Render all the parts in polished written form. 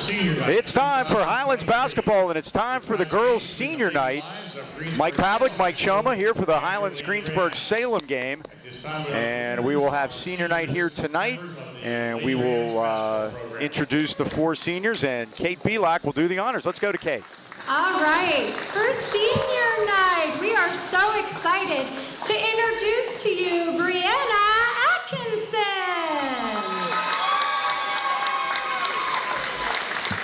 It's time for Highlands basketball, and it's time for the girls' senior night. Mike Pavlik, Mike Choma here for the Highlands Greensburg Salem game. And we will have senior night here tonight, and we will introduce the four seniors, and Kate Pavlik will do the honors. Let's go to Kate. All right, for senior night, we are so excited to introduce to you Brianna Atkinson.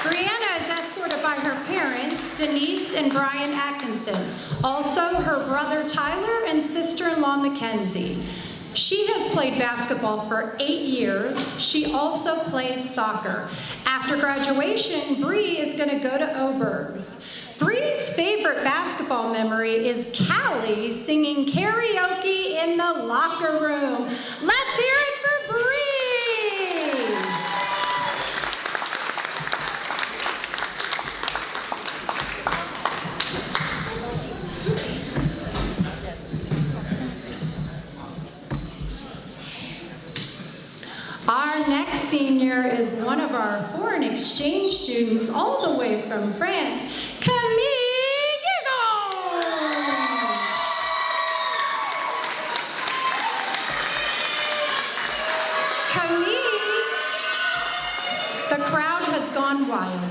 Brianna is escorted by her parents, Denise and Brian Atkinson, also her brother Tyler and sister-in-law Mackenzie. She has played basketball for 8 years. She also plays soccer. After graduation, Bree is going to go to Oberg's. Bree's favorite basketball memory is Callie singing karaoke in the locker room. Let's hear it for Bree! Our next senior is one of our foreign exchange students all the way from France, Camille Gigon. Camille, the crowd has gone wild.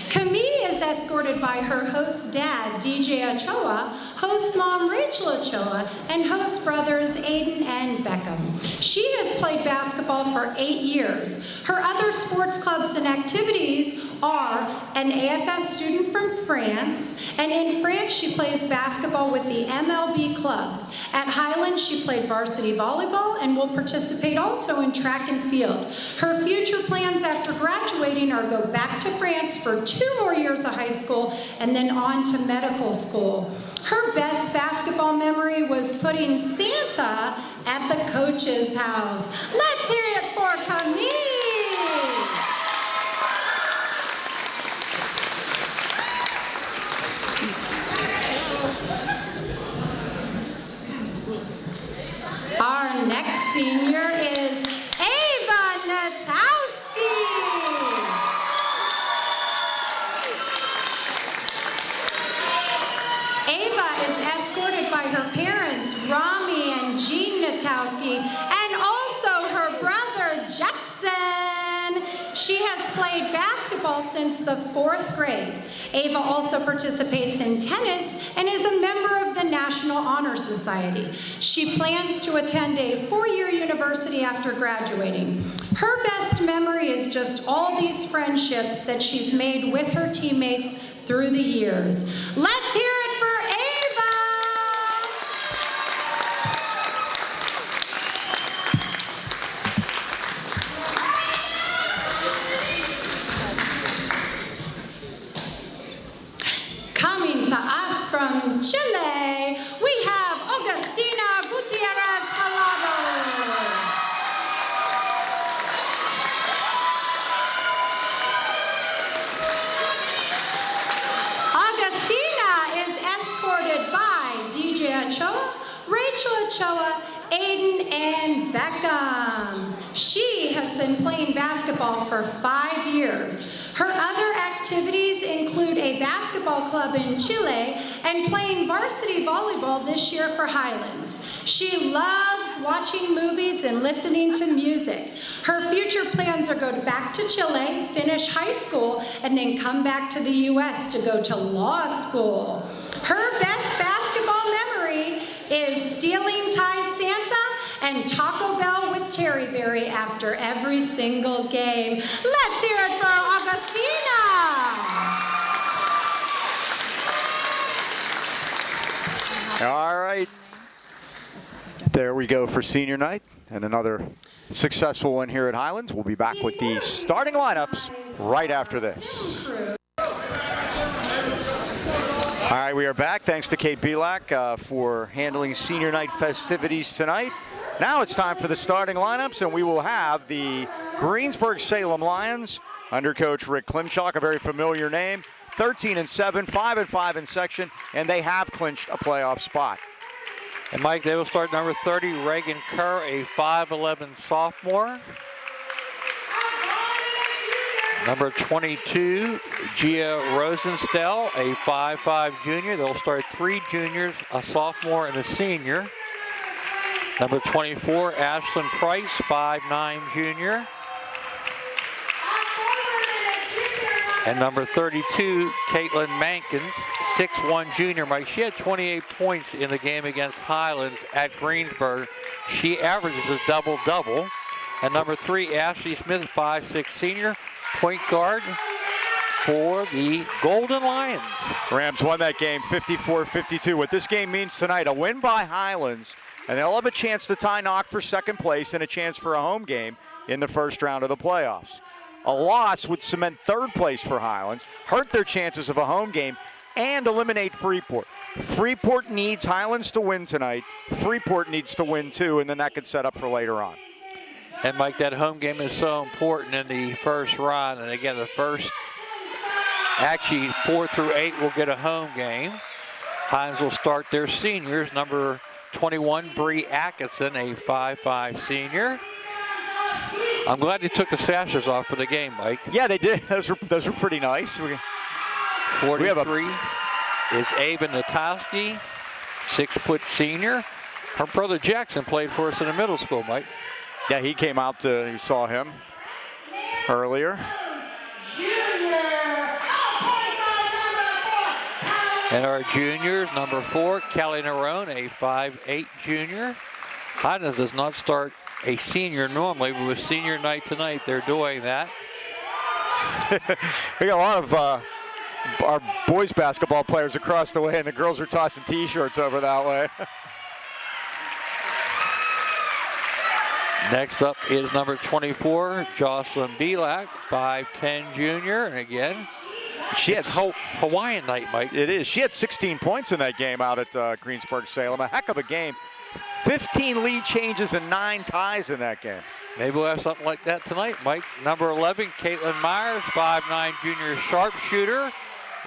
Camille is escorted by her host dad, DJ Ochoa, host mom, Rachel Ochoa, and host brothers, Aiden and Beckham. She has played basketball for 8 years. Her other sports clubs and activities are an AFS student from France, and in France she plays basketball with the MLB club. At Highlands she played varsity volleyball and will participate also in track and field. Her future plans after graduating are go back to France for 2 more years of high school and then on to medical school. Her best basketball memory was putting Santa at the coach's house. Let's hear it for Camille. Our next senior is Ava Natowski. Ava is escorted by her parents, Rami and Jean Natowski, and also her brother, Jackson. She has played basketball since the 4th grade. Ava also participates in tennis and is a member of the National Honor Society. She plans to attend a 4-year university after graduating. Her best memory is just all these friendships that she's made with her teammates through the years. Let's hear it for Ava! Coming to us from Chile, we have Augustina Gutierrez Calado. Augustina is escorted by DJ Ochoa, Rachel Ochoa, Aiden, and Beckham. She has been playing basketball for 5 years. Her other activities include a basketball club in Chile and playing varsity volleyball this year for Highlands. She loves watching movies and listening to music. Her future plans are go back to Chile, finish high school, and then come back to the U.S. to go to law school. Her best basketball memory is stealing Ty Santa and Taco Bell with Terry Berry after every single game. Let's hear it for Augustina. All right. There we go for senior night, and another successful one here at Highlands. We'll be back with the starting lineups right after this. All right, we are back. Thanks to Kate Pavlik for handling senior night festivities tonight. Now it's time for the starting lineups, and we will have the Greensburg Salem Lions under coach Rick Klimchak, a very familiar name, 13-7, 5-5 in section, and they have clinched a playoff spot. And Mike, they will start number 30, Reagan Kerr, a 5'11 sophomore. Number 22, Gia Rosenstell, a 5'5" junior. They'll start 3 juniors, a sophomore and a senior. Number 24, Ashlyn Price, 5'9" junior. And number 32, Caitlin Mankins, 6'1" junior. Mike, she had 28 points in the game against Highlands at Greensburg. She averages a double-double. And number 3, Ashley Smith, 5'6" senior, point guard for the Golden Lions. Rams won that game 54-52. What this game means tonight, a win by Highlands, and they'll have a chance to tie Knock for second place and a chance for a home game in the first round of the playoffs. A loss would cement third place for Highlands, hurt their chances of a home game, and eliminate Freeport. Freeport needs Highlands to win tonight. Freeport needs to win too, and then that could set up for later on. And Mike, that home game is so important in the first round. And again, the first, actually 4 through 8 will get a home game. Highlands will start their seniors. Number 21, Bree Atkinson, a 5'5" senior. I'm glad they took the sashes off for the game, Mike. Yeah, they did. Those were pretty nice. 43 is Ava Natowski, 6' senior. Her brother Jackson played for us in the middle school, Mike. Yeah, he came out you saw him earlier. And our juniors, number 4, Kelly Nerone, a 5'8" junior. Highlands does not start a senior normally, but with senior night tonight, they're doing that. We got a lot of our boys basketball players across the way, and the girls are tossing T-shirts over that way. Next up is number 24, Jocelyn Belak, 5'10" junior. And again, she had Hawaiian night, Mike. It is. She had 16 points in that game out at Greensburg Salem. A heck of a game. 15 lead changes and 9 ties in that game. Maybe we'll have something like that tonight, Mike. Number 11, Caitlin Myers, 5'9" junior sharpshooter,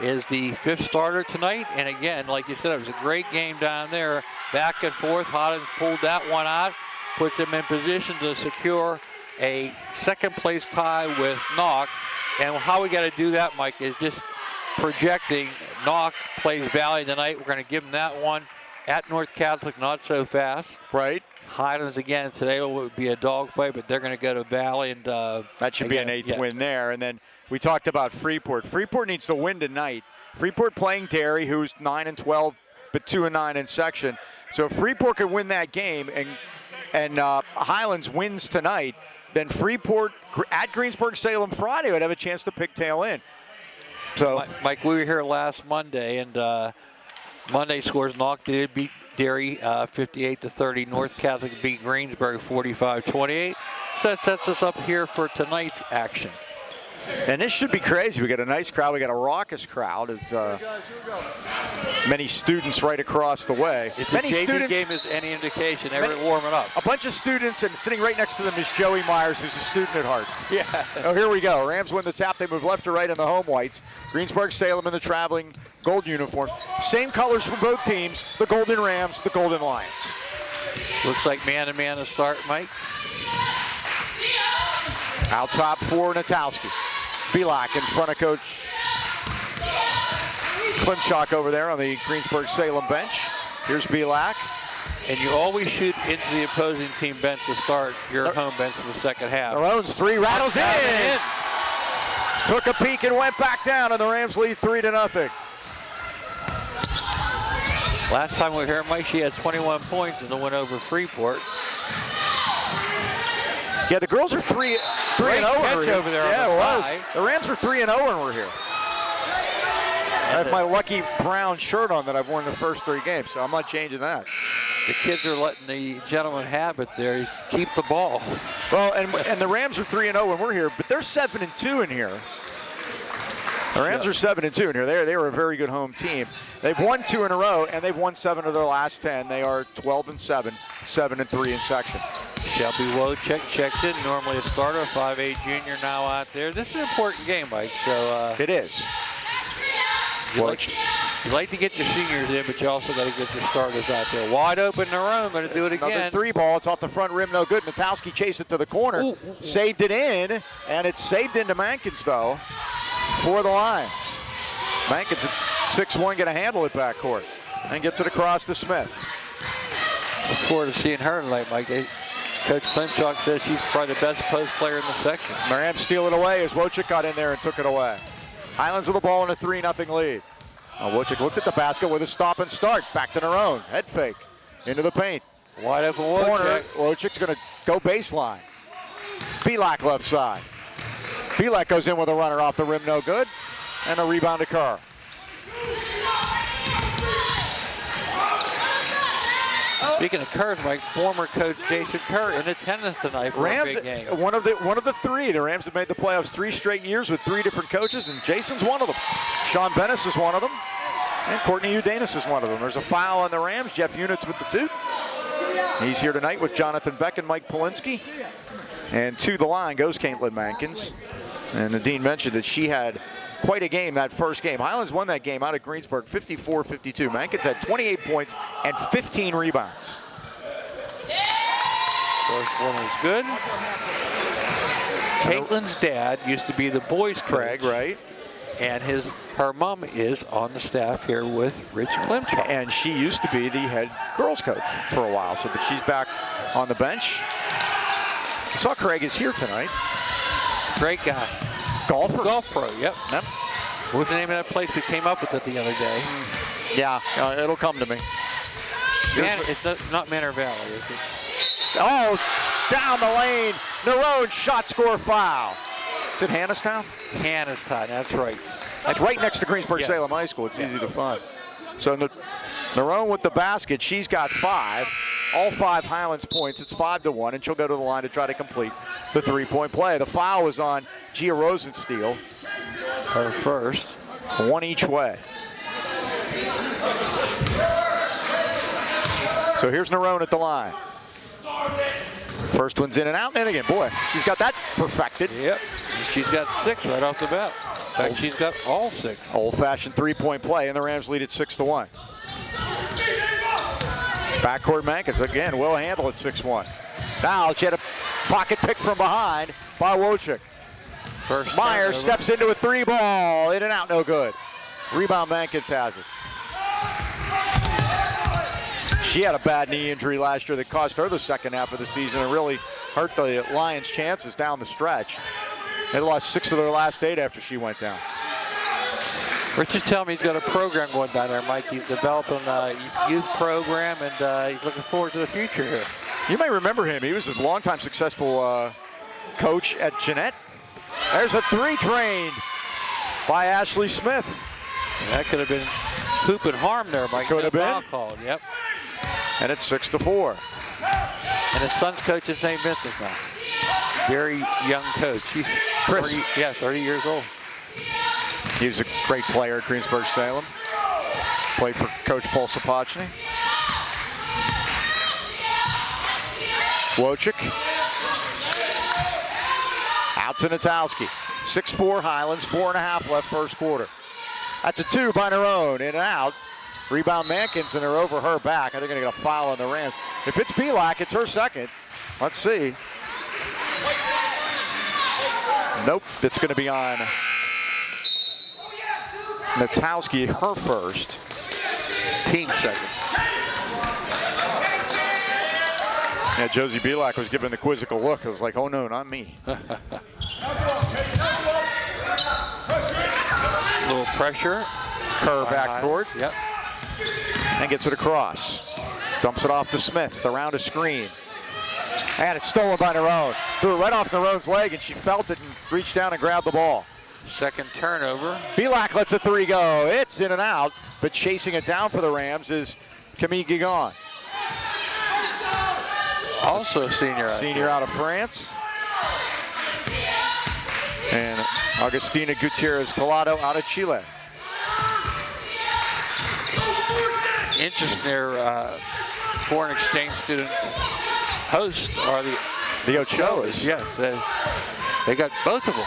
is the 5th starter tonight. And again, like you said, it was a great game down there. Back and forth. Highlands pulled that one out, puts them in position to secure a second place tie with Knock. And how we got to do that, Mike, is just projecting. Knock plays Valley tonight. We're going to give them that one. At North Catholic, not so fast. Right. Highlands again today will be a dogfight, but they're going to go to Valley. And that should be an 8th win there. And then we talked about Freeport. Freeport needs to win tonight. Freeport playing Derry, who's 9-12, but 2-9 in section. So if Freeport can win that game and Highlands wins tonight, then Freeport at Greensburg Salem Friday would have a chance to pigtail in. So, Mike, we were here last Monday, and Monday scores Knock did beat Derry 58-30. North Catholic beat Greensburg 45-28. So that sets us up here for tonight's action. And this should be crazy. We got a nice crowd. We got a raucous crowd. Many students right across the way. If the JV game is any indication, they're warming up. A bunch of students, and sitting right next to them is Joey Myers, who's a student at heart. Yeah. Oh, here we go. Rams win the tap. They move left to right in the home whites. Greensburg Salem in the traveling gold uniforms. Same colors for both teams. The Golden Rams, the Golden Lions. Looks like man-to-man to start, Mike. Out top for Natowski. Belak in front of Coach Klimchak over there on the Greensburg Salem bench. Here's Belak. And you always shoot into the opposing team bench to start your home bench for the second half. Marone's 3 rattles in. Took a peek and went back down, and the Rams lead 3-0. Last time we were here, Mike, she had 21 points in the win over Freeport. Yeah, the girls are 3-0 over there. Yeah, it was. The Rams are 3-0 when we're here. I have my lucky brown shirt on that I've worn the first 3 games, so I'm not changing that. The kids are letting the gentleman have it there. He's keep the ball. Well, and the Rams are 3-0 when we're here, but they're 7-2 in here. The Rams are 7-2 in here. They were a very good home team. They've won 2 in a row, and they've won 7 of their last 10. They are 12-7, 7-3 in section. Shelby Wojcik checks in, normally a starter, 5'8" junior now out there. This is an important game, Mike. So it is. You like to get your seniors in, but you also got to get your starters out there. Wide open in their own, going to do it again. Another 3 ball. It's off the front rim, no good. Natowski chased it to the corner. Ooh. Saved it in, and it's saved into Mankins, though, for the Lions. Mankins at 6'1", going to handle it backcourt and gets it across to Smith. Look forward to seeing her tonight, Mike. Coach Klimchuk says she's probably the best post player in the section. The Rams steal it away as Wojcik got in there and took it away. Highlands with the ball in a 3-0 lead. Now Wojcik looked at the basket with a stop and start. Back to their own. Head fake into the paint. Wide open Wojcik. Corner. Wojcik's going to go baseline. Pavlik left side. Pavlik goes in with a runner off the rim, no good. And a rebound to Kerr. Speaking of Kerr, Mike, former coach Jason Kerr in attendance tonight for a big game. One of the 3. The Rams have made the playoffs 3 straight years with 3 different coaches, and Jason's one of them. Sean Bennis is one of them, and Courtney Udanis is one of them. There's a foul on the Rams. Jeff Units with the 2. He's here tonight with Jonathan Beck and Mike Polinsky. And to the line goes Caitlin Mankins. And Nadine mentioned that she had quite a game that first game. Highlands won that game out of Greensburg 54-52. Mankins had 28 points and 15 rebounds. First one was good. Caitlin's dad used to be the boys coach. Craig, right? And her mom is on the staff here with Rich Klimchuk. And she used to be the head girls coach for a while, but she's back on the bench. I saw Craig is here tonight. Great guy. Golfer. Golf pro, yep. What was the name of that place we came up with it the other day? Yeah, it'll come to me. It's not Manor Valley, is it? Oh, down the lane. Nerone shot score foul. Is it Hannistown? Hannistown, that's right. That's right next to Greensburg Salem High School. It's easy to find. So Nerone with the basket. She's got 5. All 5 Highlands points. It's 5-1, and she'll go to the line to try to complete the 3-point play. The foul was on Gia Rosensteel. Her first. 1 each way. So here's Nerone at the line. First one's in and out, and again, boy, she's got that perfected. Yep, she's got 6 right off the bat. In fact, she's got all 6. Old-fashioned 3-point play, and the Rams lead at 6-1. Backcourt Mankins, again, will handle at 6-1. Now she had a pocket pick from behind by Wojcik. First Myers steps into a 3 ball, in and out, no good. Rebound, Mankins has it. She had a bad knee injury last year that cost her the second half of the season and really hurt the Lions' chances down the stretch. They lost 6 of their last 8 after she went down. Rich is telling me he's got a program going down there, Mike. He's developing a youth program, and he's looking forward to the future here. You may remember him. He was a longtime successful coach at Jeanette. There's a 3 trained by Ashley Smith. And that could have been hoop and harm there, Mike. Could have been. Called. Yep. And it's 6-4. And his son's coach at St. Vincent's now. Very young coach. He's 30 years old. He was a great player at Greensburg Salem. Played for Coach Paul Sapochny. Wojcik. Out to Natowski. 6-4 Highlands, 4.5 left first quarter. That's a 2 by Nerone, in and out. Rebound Mankins, and they're over her back. I think they're going to get a foul on the Rams. If it's Pavlik, it's her second. Let's see. Nope, it's going to be on Natowski, her first. Team second. Yeah, Josie Pavlik was giving the quizzical look. It was like, oh no, not me. Little pressure. Kerr backcourt. Yep. And gets it across. Dumps it off to Smith around a screen. And it's stolen by Nerone. Threw it right off Nerone's leg, and she felt it and reached down and grabbed the ball. Second turnover. Pavlik lets a 3 go. It's in and out, but chasing it down for the Rams is Camille Guigon. Also senior out of France. And Agustina Gutierrez Collado out of Chile. Interesting, their foreign exchange student hosts are the Ochoas. Yes, they got both of them.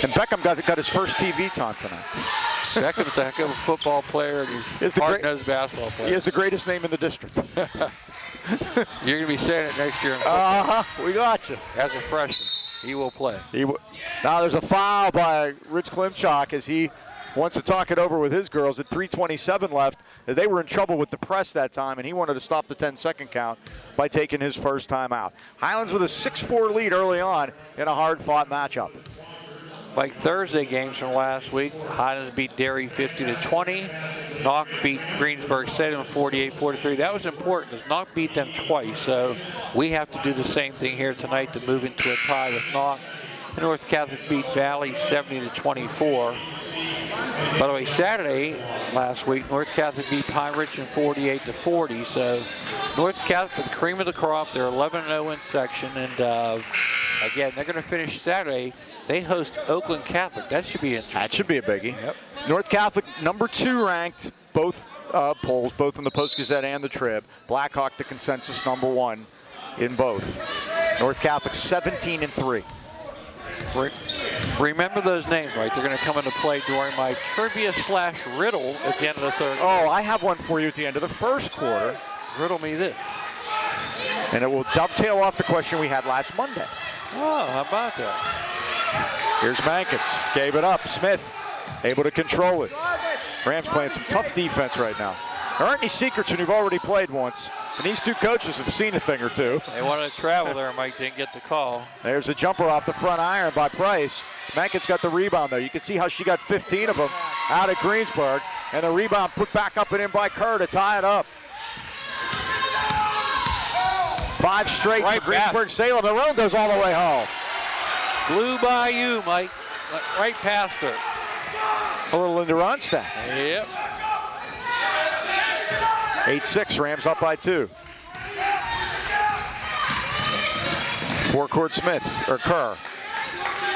And Beckham got his first TV time tonight. Beckham's a heck of a football player, and he's hard-nosed basketball player. He has the greatest name in the district. You're going to be saying it next year in football. Uh-huh, we got you. As a freshman, he will play. Now there's a foul by Rich Klimchak as he wants to talk it over with his girls at 3:27 left. They were in trouble with the press that time, and he wanted to stop the 10-second count by taking his first time out. Highlands with a 6-4 lead early on in a hard-fought matchup. Like Thursday games from last week, Highlands beat Derry 50-20. Knock beat Greensburg Salem 48-43. That was important because Knock beat them twice, so we have to do the same thing here tonight to move into a tie with Knock. North Catholic beat Valley 70-24. By the way, Saturday last week, North Catholic beat Pine Ridge 48-40. So North Catholic, the cream of the crop, they're 11-0 in section, and again, they're going to finish Saturday. They host Oakland Catholic. That should be interesting. That should be a biggie. Yep. North Catholic, number 2 ranked, both polls, both in the Post-Gazette and the Trib. Blackhawk, the consensus number 1 in both. North Catholic 17-3. Remember those names, right? They're going to come into play during my trivia/riddle at the end of the third. Oh, I have one for you at the end of the first quarter. Riddle me this. And it will dovetail off the question we had last Monday. Oh, how about that? Here's Mankins. Gave it up. Smith able to control it. Rams playing some tough defense right now. There aren't any secrets when you've already played once. And these two coaches have seen a thing or two. They wanted to travel there, Mike didn't get the call. There's a jumper off the front iron by Price. Mankins got the rebound, though. You can see how she got 15 of them out of Greensburg. And the rebound put back up and in by Kerr to tie it up. 5 straight Right for Greensburg Salem. The run goes all the way home. Blew by you, Mike. Right past her. A little into Ronstadt. Yep. 8-6, Rams up by 2. Forecourt Smith, or Kerr.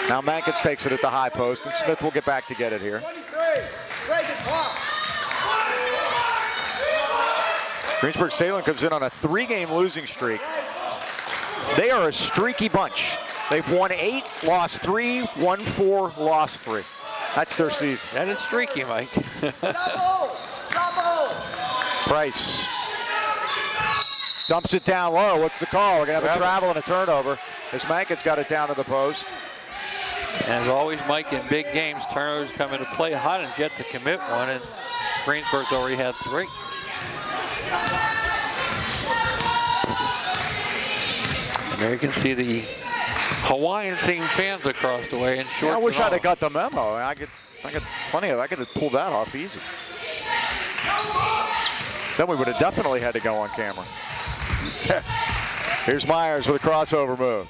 Now Mankins takes it at the high post, and Smith will get back to get it here. Greensburg Salem comes in on a 3-game losing streak. They are a streaky bunch. They've won 8, lost 3, won 4, lost 3. That's their season. That is streaky, Mike. Price dumps it down low. What's the call? We're going to have a travel and a turnover as Mankins got it down to the post. And as always, Mike, in big games, turnovers come into play. Highlands yet to commit one, and Greensburg's already had 3. And there you can see the Hawaiian-themed fans across the way in shorts. Yeah, I wish and I'd all. have got the memo. I could plenty of. I could have pulled that off easy. Then we would have definitely had to go on camera. Here's Myers with a crossover move.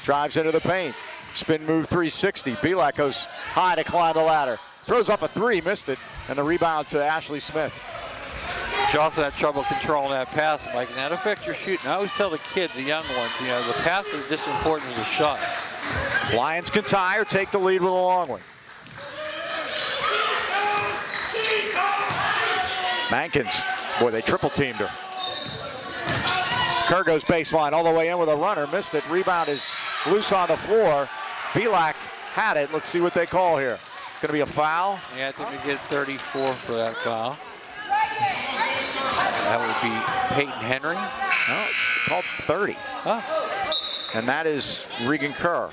Drives into the paint. Spin move 360. Pavlik goes high to climb the ladder. Throws up a 3, missed it. And the rebound to Ashley Smith. She also had trouble controlling that pass, Mike, and that affects your shooting. I always tell the kids, the young ones, you know, the pass is just as important as the shot. Lions can tie or take the lead with a long one. Mankins, boy, they triple teamed her. Kerr goes baseline all the way in with a runner, missed it. Rebound is loose on the floor. Pavlik had it. Let's see what they call here. It's going to be a foul. Yeah, I think we get 34 for that foul. That would be Peyton Henry. No, called 30. Oh. And that is Regan Kerr.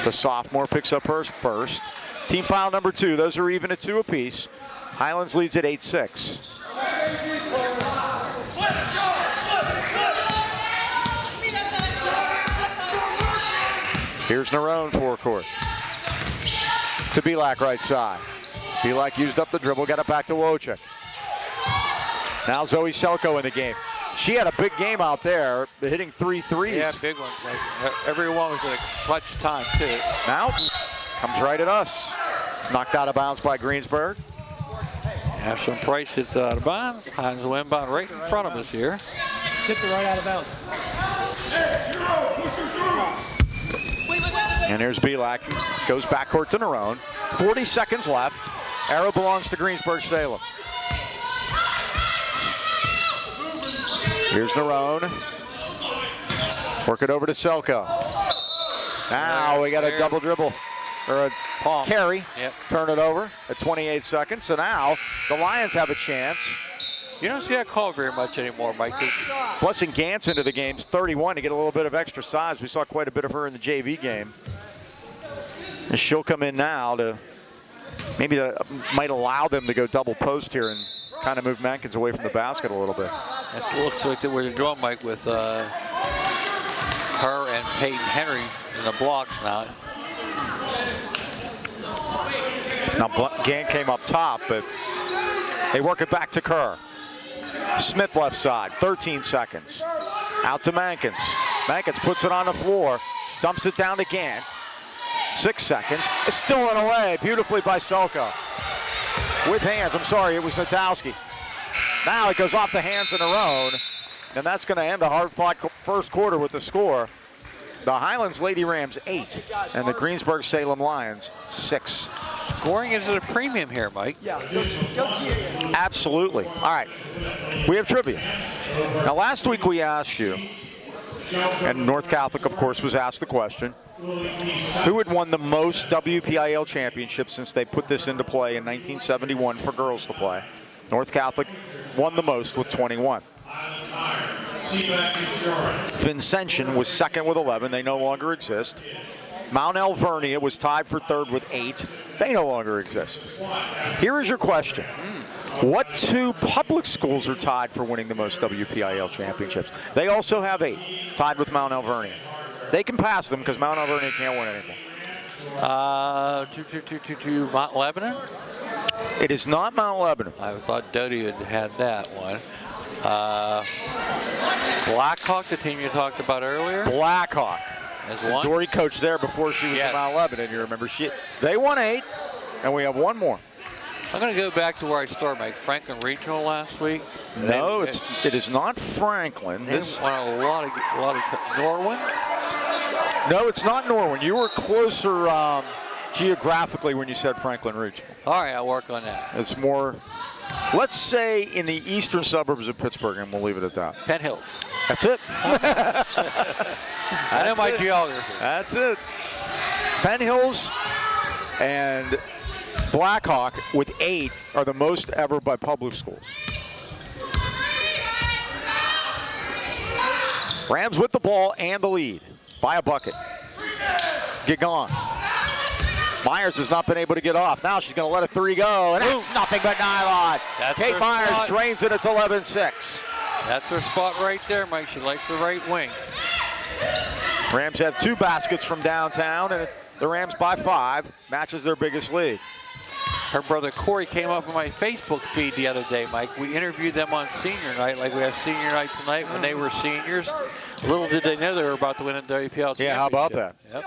The sophomore picks up hers first. Team foul number 2. Those are even at 2 apiece. Highlands leads at 8-6. Here's Nerone forecourt. To Pavlik right side. Pavlik used up the dribble, got it back to Wojcik. Now Zoe Selko in the game. She had a big game out there, hitting 3 threes. Yeah, big one. Every one was at a clutch time, too. Now, comes right at us. Knocked out of bounds by Greensburg. Ashlyn Price hits out of bounds. Highlands will inbound right in front of us here. Tipped it right out of bounds. And here's Pavlik, goes backcourt to Nerone. 40 seconds left. Arrow belongs to Greensburg Salem. Here's Nerone. Work it over to Selko. Now we got a double dribble. or a Palm. carry. Yep. Turn it over at 28 seconds. So now the Lions have a chance. You don't see that call very much anymore, Mike. Blessing Gantz into the game's 31 to get a little bit of extra size. We saw quite a bit of her in the JV game. And she'll come in now to maybe that might allow them to go double post here and kind of move Mankins away from the basket a little bit. That looks like what they're doing, Mike, with her and Peyton Henry in the blocks now. Now Gant came up top, but they work it back to Kerr. Smith left side, 13 seconds. Out to Mankins. Mankins puts it on the floor, dumps it down to Gant. 6 seconds. It's stolen away beautifully by Selko. With hands, I'm sorry, it was Natowski. Now it goes off the hands of their own, and that's going to end a hard-fought first quarter with the score. The Highlands Lady Rams 8, and the Greensburg Salem Lions 6. Scoring is at a premium here, Mike. Absolutely. All right, we have trivia. Now last week we asked you, and North Catholic, of course, was asked the question, who had won the most WPIL championships since they put this into play in 1971 for girls to play? North Catholic won the most with 21. Vincentian was second with 11. They no longer exist. Mount Alvernia was tied for third with 8. They no longer exist. Here is your question. What two public schools are tied for winning the most WPIL championships? They also have 8, tied with Mount Alvernia. They can pass them because Mount Alvernia can't win anymore. Mount Lebanon? It is not Mount Lebanon. I thought Doty had that one. Blackhawk, the team you talked about earlier. Blackhawk. As one. Dory coached there before she was at Mount Lebanon. You remember they won 8, and we have one more. I'm going to go back to where I started, Mike. Franklin Regional last week. No, it is not Franklin. They won a lot of Norwin. No, it's not Norwin. You were closer geographically when you said Franklin Regional. All right, I'll work on that. It's more, let's say, in the eastern suburbs of Pittsburgh, and we'll leave it at that. Penn Hills. That's it. I know my geography. That's it. Penn Hills and Blackhawk with 8 are the most ever by public schools. Rams with the ball and the lead by a bucket. Get gone. Myers has not been able to get off. Now she's going to let a 3 go, and that's nothing but nylon. Kate Myers drains it. It's 11-6. That's her spot right there, Mike. She likes the right wing. Rams have 2 baskets from downtown, and the Rams by 5 matches their biggest lead. Her brother Corey came up on my Facebook feed the other day, Mike. We interviewed them on senior night, like we have senior night tonight when they were seniors. Little did they know they were about to win a WPL championship. Yeah, how about that? Yep.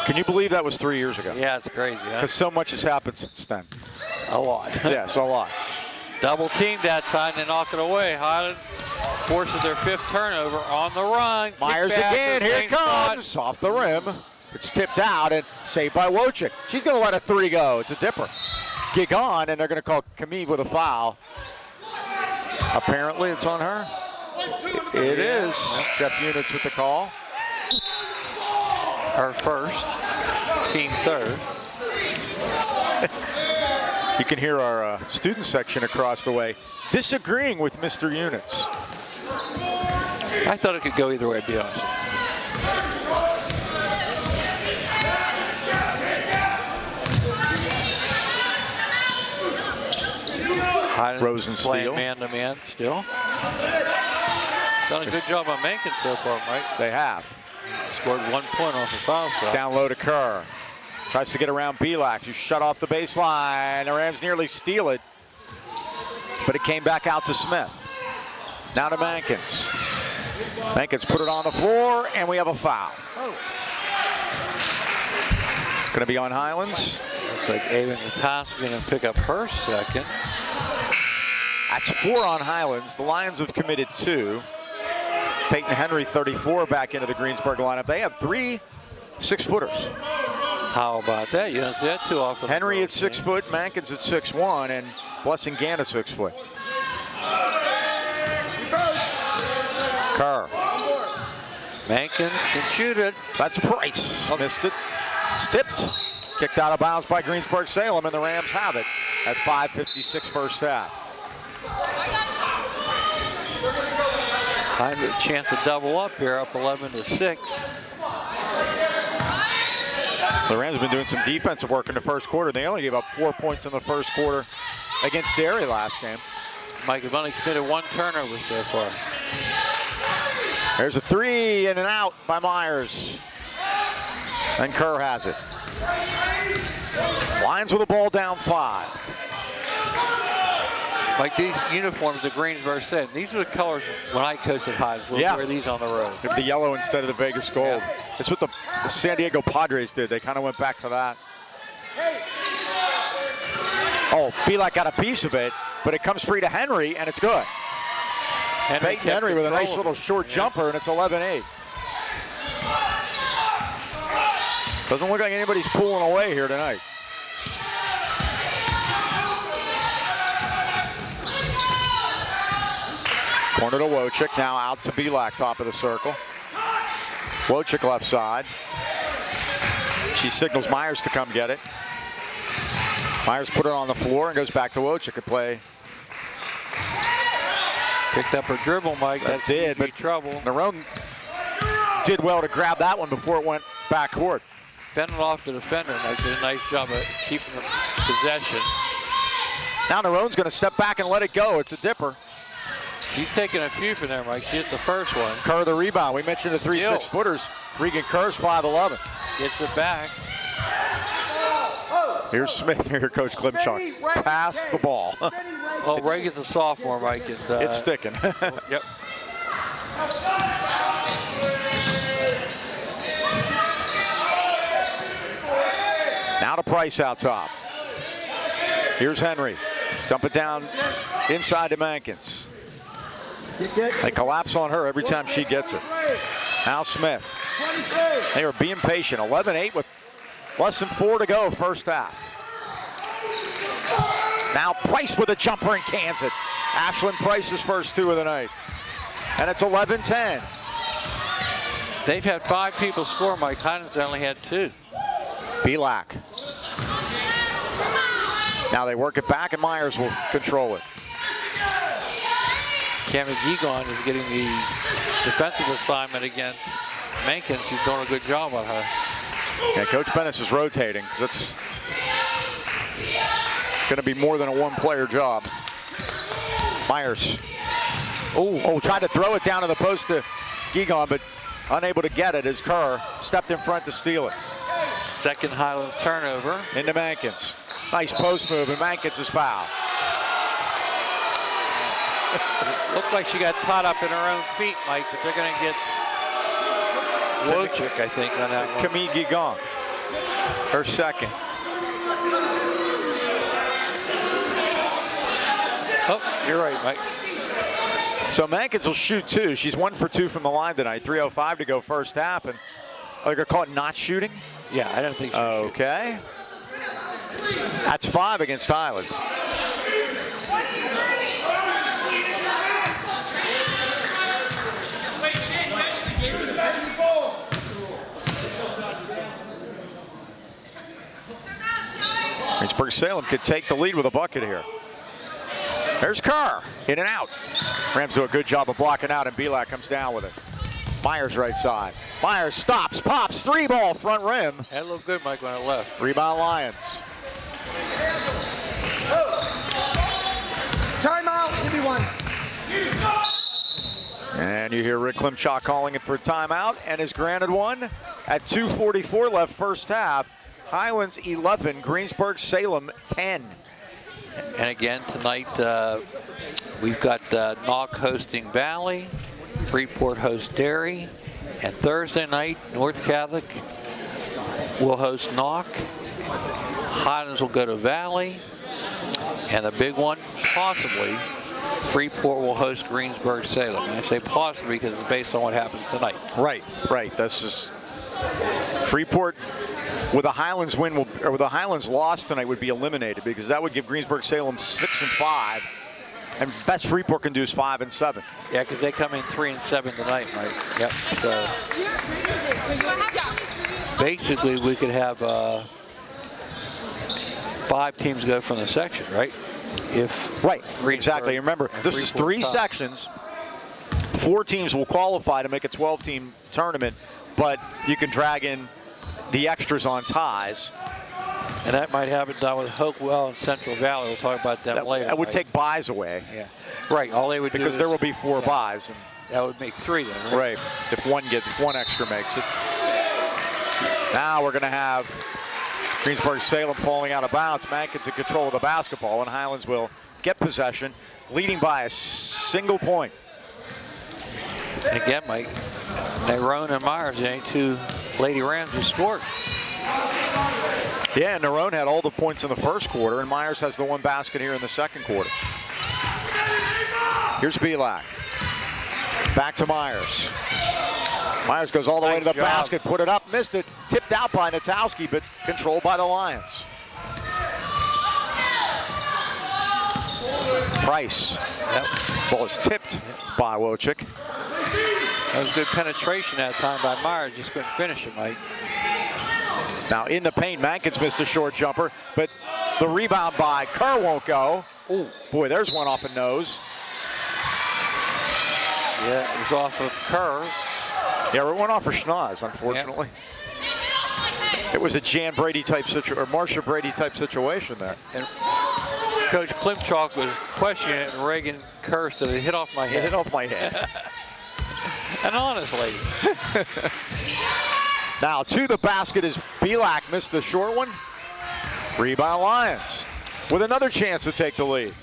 Can you believe that was 3 years ago? Yeah, it's crazy. Because so much has happened since then. A lot. Yes, a lot. Double team that time, they knock it away. Highlands forces their 5th turnover on the run. Myers again, here it comes, off the rim. It's tipped out and saved by Wojcik. She's going to let a 3 go. It's a dipper. Gig on, and they're going to call Kamiv with a foul. Apparently, it's on her. It is. Jeff Units with the call. Her first, team 3rd. You can hear our student section across the way disagreeing with Mr. Units. I thought it could go either way, to be honest. Rosensteel. Man-to-man still. Done a good job on Mankins so far, Mike. They have. Scored 1 point off a foul shot. Down low to Kerr. Tries to get around Pavlik. You shut off the baseline. The Rams nearly steal it, but it came back out to Smith. Now to Mankins. Mankins put it on the floor, and we have a foul. Going to be on Highlands. Looks like Ava Natowski going to pick up her 2nd. That's 4 on Highlands. The Lions have committed 2. Peyton Henry, 34, back into the Greensburg lineup. They have 3 6-footers. How about that? You don't see that too often. Henry at 6 foot, Mankins at 6'1", and Blessing Gant at 6 foot. Kerr. Mankins can shoot it. That's Price. Missed it. It's tipped. Kicked out of bounds by Greensburg Salem, and the Rams have it at 5:56 first half. Time a chance to double up here, up 11-6. The Rams have been doing some defensive work in the first quarter. They only gave up 4 points in the first quarter against Derry last game. Mike have only committed 1 turnover so far. There's a 3 in and out by Myers. And Kerr has it. Lions with the ball down 5. Like these uniforms that Greensburg said, these are the colors when I coached at Highlands. We'll wear these on the road. The yellow instead of the Vegas gold. Yeah. It's what the San Diego Padres did. They kind of went back to that. Oh, Pavlik got a piece of it, but it comes free to Henry, and it's good. Peyton Henry with a nice little short jumper, and it's 11-8. Doesn't look like anybody's pulling away here tonight. Corner to Wojcik, now out to Pavlik, top of the circle. Wojcik left side. She signals Myers to come get it. Myers put it on the floor and goes back to Wojcik to play. Picked up her dribble, Mike. That did, but trouble. Narone did well to grab that one before it went back court. Fending off the defender, Mike did a nice job of keeping the possession. Now Narone's going to step back and let it go. It's a dipper. She's taking a few from there, Mike. She hit the first one. Kerr the rebound. We mentioned the 3 6-footers. Regan Kerr's 5'11". Gets it back. Here's Smith. Here, Coach Klimchuk. Pass the ball. Well, Reagan's a sophomore, Mike. It's sticking. Yep. Now to Price out top. Here's Henry. Dump it down inside to Mankins. They collapse on her every time she gets it. Now Smith. They are being patient. 11-8 with less than 4 to go first half. Now Price with a jumper and cans it. Ashlyn Price's first 2 of the night. And it's 11-10. They've had 5 people score, Mike. Highlands only had 2. Pavlik. Now they work it back and Myers will control it. Cameron Gigon is getting the defensive assignment against Mankins, who's doing a good job on her. Yeah, Coach Bennis is rotating because it's going to be more than a 1-player job. Myers. Oh, tried to throw it down to the post to Gigon, but unable to get it as Kerr stepped in front to steal it. Second Highlands turnover. Into Mankins. Nice post move, and Mankins is fouled. Looked like she got caught up in her own feet, Mike, but they're going to get Wojcik, I think, on that one. Camille Gigon, her second. Oh, you're right, Mike. So Mankins will shoot 2. She's 1 for 2 from the line tonight. 3:05 to go first half, and they're going to call it not shooting? Yeah, I don't think so. Okay. That's 5 against Highlands. Greensburg Salem could take the lead with a bucket here. There's Kerr, in and out. Rams do a good job of blocking out, and Pavlik comes down with it. Myers right side. Myers stops, pops, 3-ball front rim. That looked good, Mike, when it left. Rebound Lions. Timeout, give me 1. And you hear Rick Klimchuk calling it for a timeout, and is granted one at 2:44 left first half. Highlands 11, Greensburg Salem 10. And again, tonight we've got Knock hosting Valley, Freeport hosts Derry, and Thursday night, North Catholic will host Knock. Highlands will go to Valley, and the big one, possibly, Freeport will host Greensburg Salem. And I say possibly because it's based on what happens tonight. Right. This is Freeport. With a Highlands win, or with a Highlands loss tonight, would be eliminated because that would give Greensburg Salem 6-5, and best Freeport can do is 5-7. Yeah, because they come in 3-7 tonight, right? Yep. So basically we could have 5 teams go from the section, right? Right, exactly. Remember, this is 3 sections. 4 teams will qualify to make a 12-team tournament, but you can drag in the extras on ties. And that might have it done with Hopewell and Central Valley. We'll talk about that later. That would take buys away. Yeah. Right. All they would do because there will be 4 buys. And that would make 3 then, right? If one extra makes it. Now we're going to have Greensburg Salem falling out of bounds. Mankin's in control of the basketball, and Highlands will get possession, leading by a single point. And again, Mike, Nerone and Myers, the only 2 Lady Rams who scored. Yeah, Nerone had all the points in the first quarter, and Myers has the 1 basket here in the second quarter. Here's Belak. Back to Myers. Myers goes all the way to the basket, put it up, missed it, tipped out by Natowski, but controlled by the Lions. Price. Ball is tipped by Wojcik. That was good penetration that time by Myers, just couldn't finish it, Mike. Now in the paint, Mankin's missed a short jumper, but the rebound by Kerr won't go. Ooh. Boy, there's one off a nose. Yeah, it was off of Kerr. Yeah, it went off for Schnoz, unfortunately. Yep. It was a Jan Brady type situation, or Marcia Brady type situation there. And Coach Klimchuk was questioning it, and Reagan Kerr said, it hit off my head. It hit off my head. And honestly. Now to the basket as Belak missed the short one. Rebound Lions with another chance to take the lead.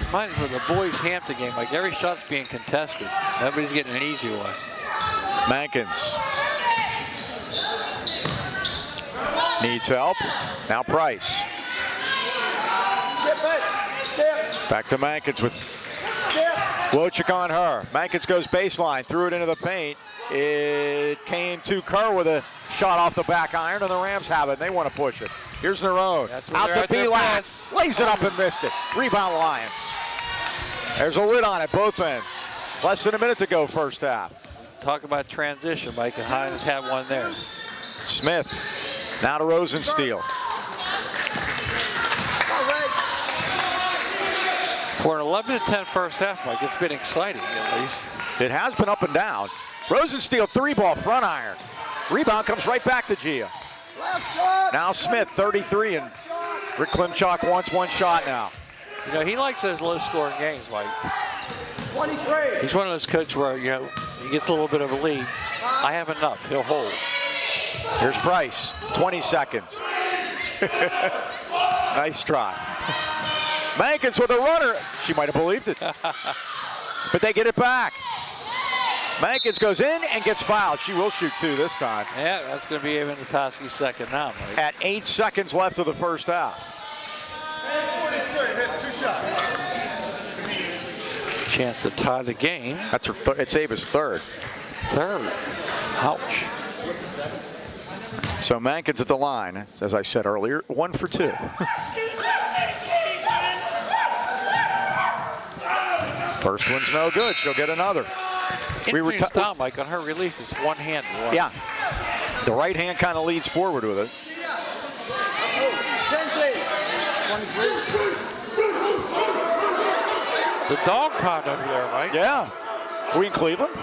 Reminds me of the boys Hampton game. Like every shot's being contested. Nobody's getting an easy one. Mankins needs help. Now Price. Back to Mankins with Wojcik on her. Mankins goes baseline, threw it into the paint. It came to Kerr with a shot off the back iron, and the Rams have it, and they want to push it. Here's Nerone. Out to Belak. Lays it up and missed it. Rebound Lions. There's a lid on it, both ends. Less than a minute to go first half. Talk about transition, Mike, and Highlands have one there. Smith. Now to Rosensteel. For an 11-10 first half, Mike, it's been exciting at least. It has been up and down. Rosensteel 3-ball front iron. Rebound comes right back to Gia. Now Smith 33, and Rick Klimchuk wants 1 shot now. You know, he likes those low-scoring games, Mike. 23. He's one of those coaches where, you know, he gets a little bit of a lead. I have enough. He'll hold. Here's Price. 20 seconds. Nice try. Mankins with a runner. She might have believed it. But they get it back. Mankins goes in and gets fouled. She will shoot 2 this time. Yeah, that's going to be even Natowski's second now, Mike. At 8 seconds left of the first half. Chance to tie the game. That's her it's Ava's third. Ouch. So Mankin's at the line, as I said earlier, 1 for 2. First one's no good. She'll get another. Interesting style, Mike, on her release. It's one-handed. Yeah. The right hand kind of leads forward with it. The dog pound over there, Mike. Yeah. We in Cleveland.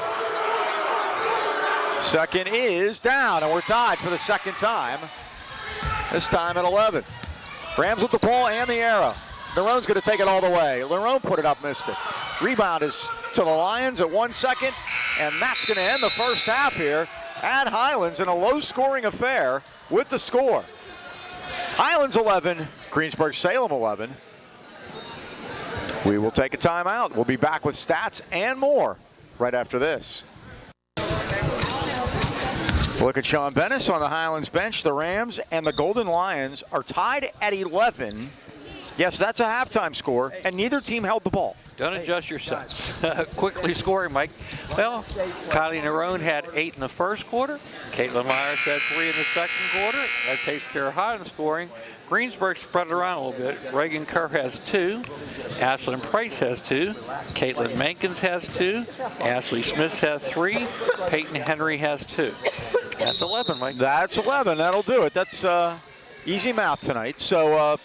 Second is down, and we're tied for the second time. This time at 11. Rams with the ball and the arrow. Nerone's going to take it all the way. Nerone put it up, missed it. Rebound is to the Lions at 1 second, and that's going to end the first half here at Highlands in a low-scoring affair with the score. Highlands 11, Greensburg Salem 11. We will take a timeout. We'll be back with stats and more right after this. Look at Sean Bennis on the Highlands bench. The Rams and the Golden Lions are tied at 11. Yes, that's a halftime score, and neither team held the ball. Don't adjust your sets. Quickly scoring, Mike. Well, Kylie Nerone had 8 in the first quarter. Caitlin Myers had 3 in the second quarter. That takes care of Highland scoring. Greensburg spread it around a little bit. Reagan Kerr has 2. Ashlyn Price has 2. Caitlin Mankins has 2. Ashley Smith has 3. Peyton Henry has 2. That's 11, Mike. That's 11. That'll do it. That's easy math tonight. So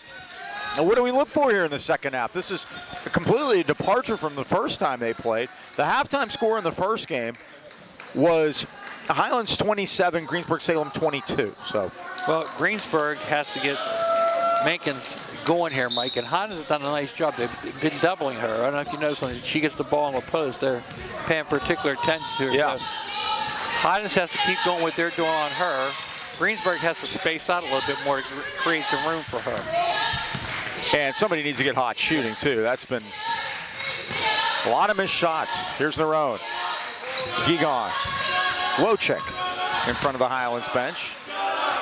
what do we look for here in the second half? This is a completely departure from the first time they played. The halftime score in the first game was Highlands 27, Greensburg Salem 22. So, well, Greensburg has to get Mankins going here, Mike, and Highlands has done a nice job. They've been doubling her. I don't know if you noticed when she gets the ball in the post, they're paying particular attention to her. yeah. So Highlands has to keep going what they're doing on her. Greensburg has to space out a little bit more to create some room for her. And somebody needs to get hot shooting, too. That's been a lot of missed shots. Here's their own. Gigon. Wojcik in front of the Highlands bench.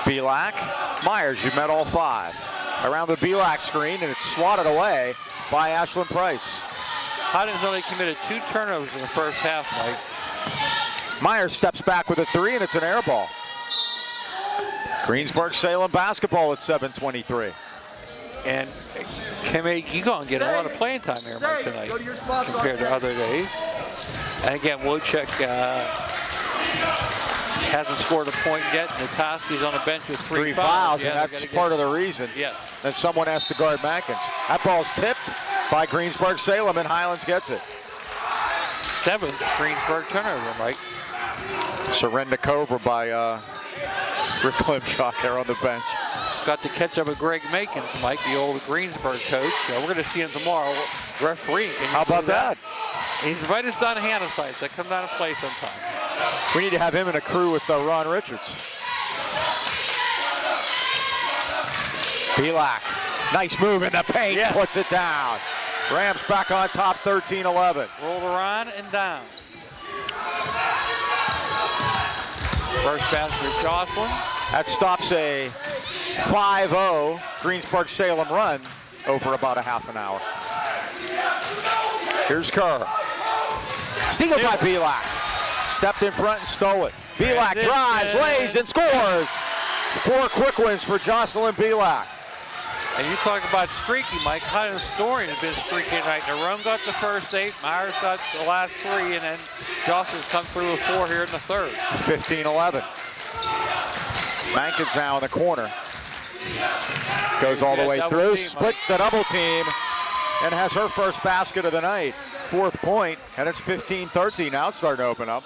Belak. Myers, you've met all five. Around the Belak screen, and it's swatted away by Ashlyn Price. Highlands only committed 2 turnovers in the first half, Mike. Myers steps back with a 3, and it's an air ball. Greensburg Salem basketball at 7:23. And Kame Gigon getting a lot of playing time here, Mike, tonight compared to other days. And again, Wojcik hasn't scored a point yet. Natowski's on the bench with 3 fouls, yeah, and that's part of the reason that someone has to guard Mankins. That ball's tipped by Greensburg Salem, and Highlands gets it. 7th Greensburg turnover, Mike. Surrender Cobra by Rick Klimchuk there on the bench. Got to catch up with Greg Mankins, Mike, the old Greensburg coach. We're going to see him tomorrow. Referee. How about that? He's right as Don Hannah's place. That come down to play sometime. We need to have him in a crew with Ron Richards. Belak, nice move in the paint, puts it down. Rams back on top, 13-11. Rolled around and down. First basket for Jocelyn. That stops a 5-0 Greensburg Salem run over about a half an hour. Here's Kerr. Steal by Belak. Stepped in front and stole it. Belak drives, lays, and scores. 4 quick wins for Jocelyn Belak. And you talk about streaky, Mike. Highlands scoring has been streaky tonight. Narone got the first 8, Myers got the last 3, and then Jocelyn's come through with 4 here in the third. 15-11. Mankins now in the corner. Goes all the way through, split the double team, and has her first basket of the night. 4th point, and it's 15-13. Now it's starting to open up.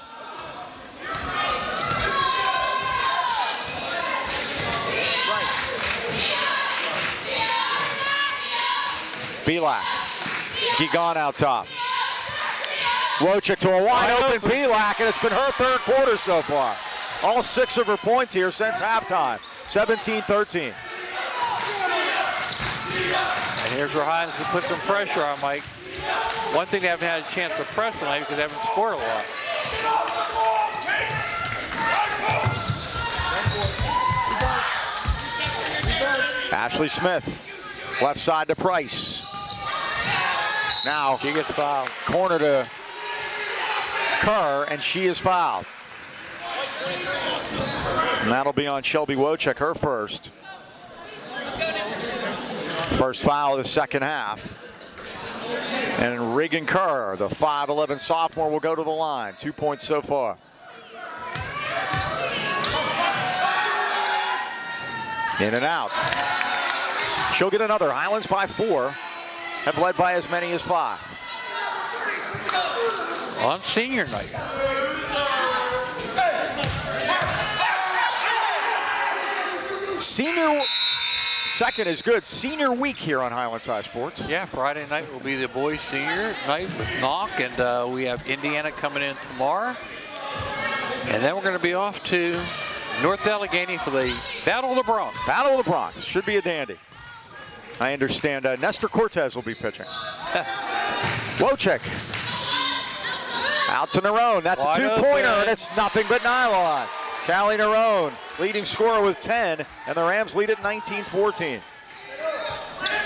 Belak. Gigon out top. Wojcik to a wide open Belak, and it's been her 3rd quarter so far. All 6 of her points here since halftime. 17-13. And here's where Highlands can put some pressure on Mike. One thing they haven't had a chance to press tonight because they haven't scored a lot. Ashley Smith, left side to Price. Now she gets fouled. Corner to Kerr, and she is fouled. And that'll be on Shelby Wojcik, her first. First foul of the second half. And Regan Kerr, the 5'11" sophomore, will go to the line. 2 points so far. In and out. She'll get another. Highlands by 4. Have led by as many as 5. On senior night. Senior second is good. Senior week here on Highlands High Sports. Yeah, Friday night will be the boys' senior night with Knock, and we have Indiana coming in tomorrow. And then we're going to be off to North Allegheny for the Battle of the Bronx. Battle of the Bronx. Should be a dandy. I understand Nestor Cortez will be pitching. Wojcik. Out to Narone. That's a 2-pointer, and it's nothing but nylon. Callie Narone, leading scorer with 10, and the Rams lead at 19-14.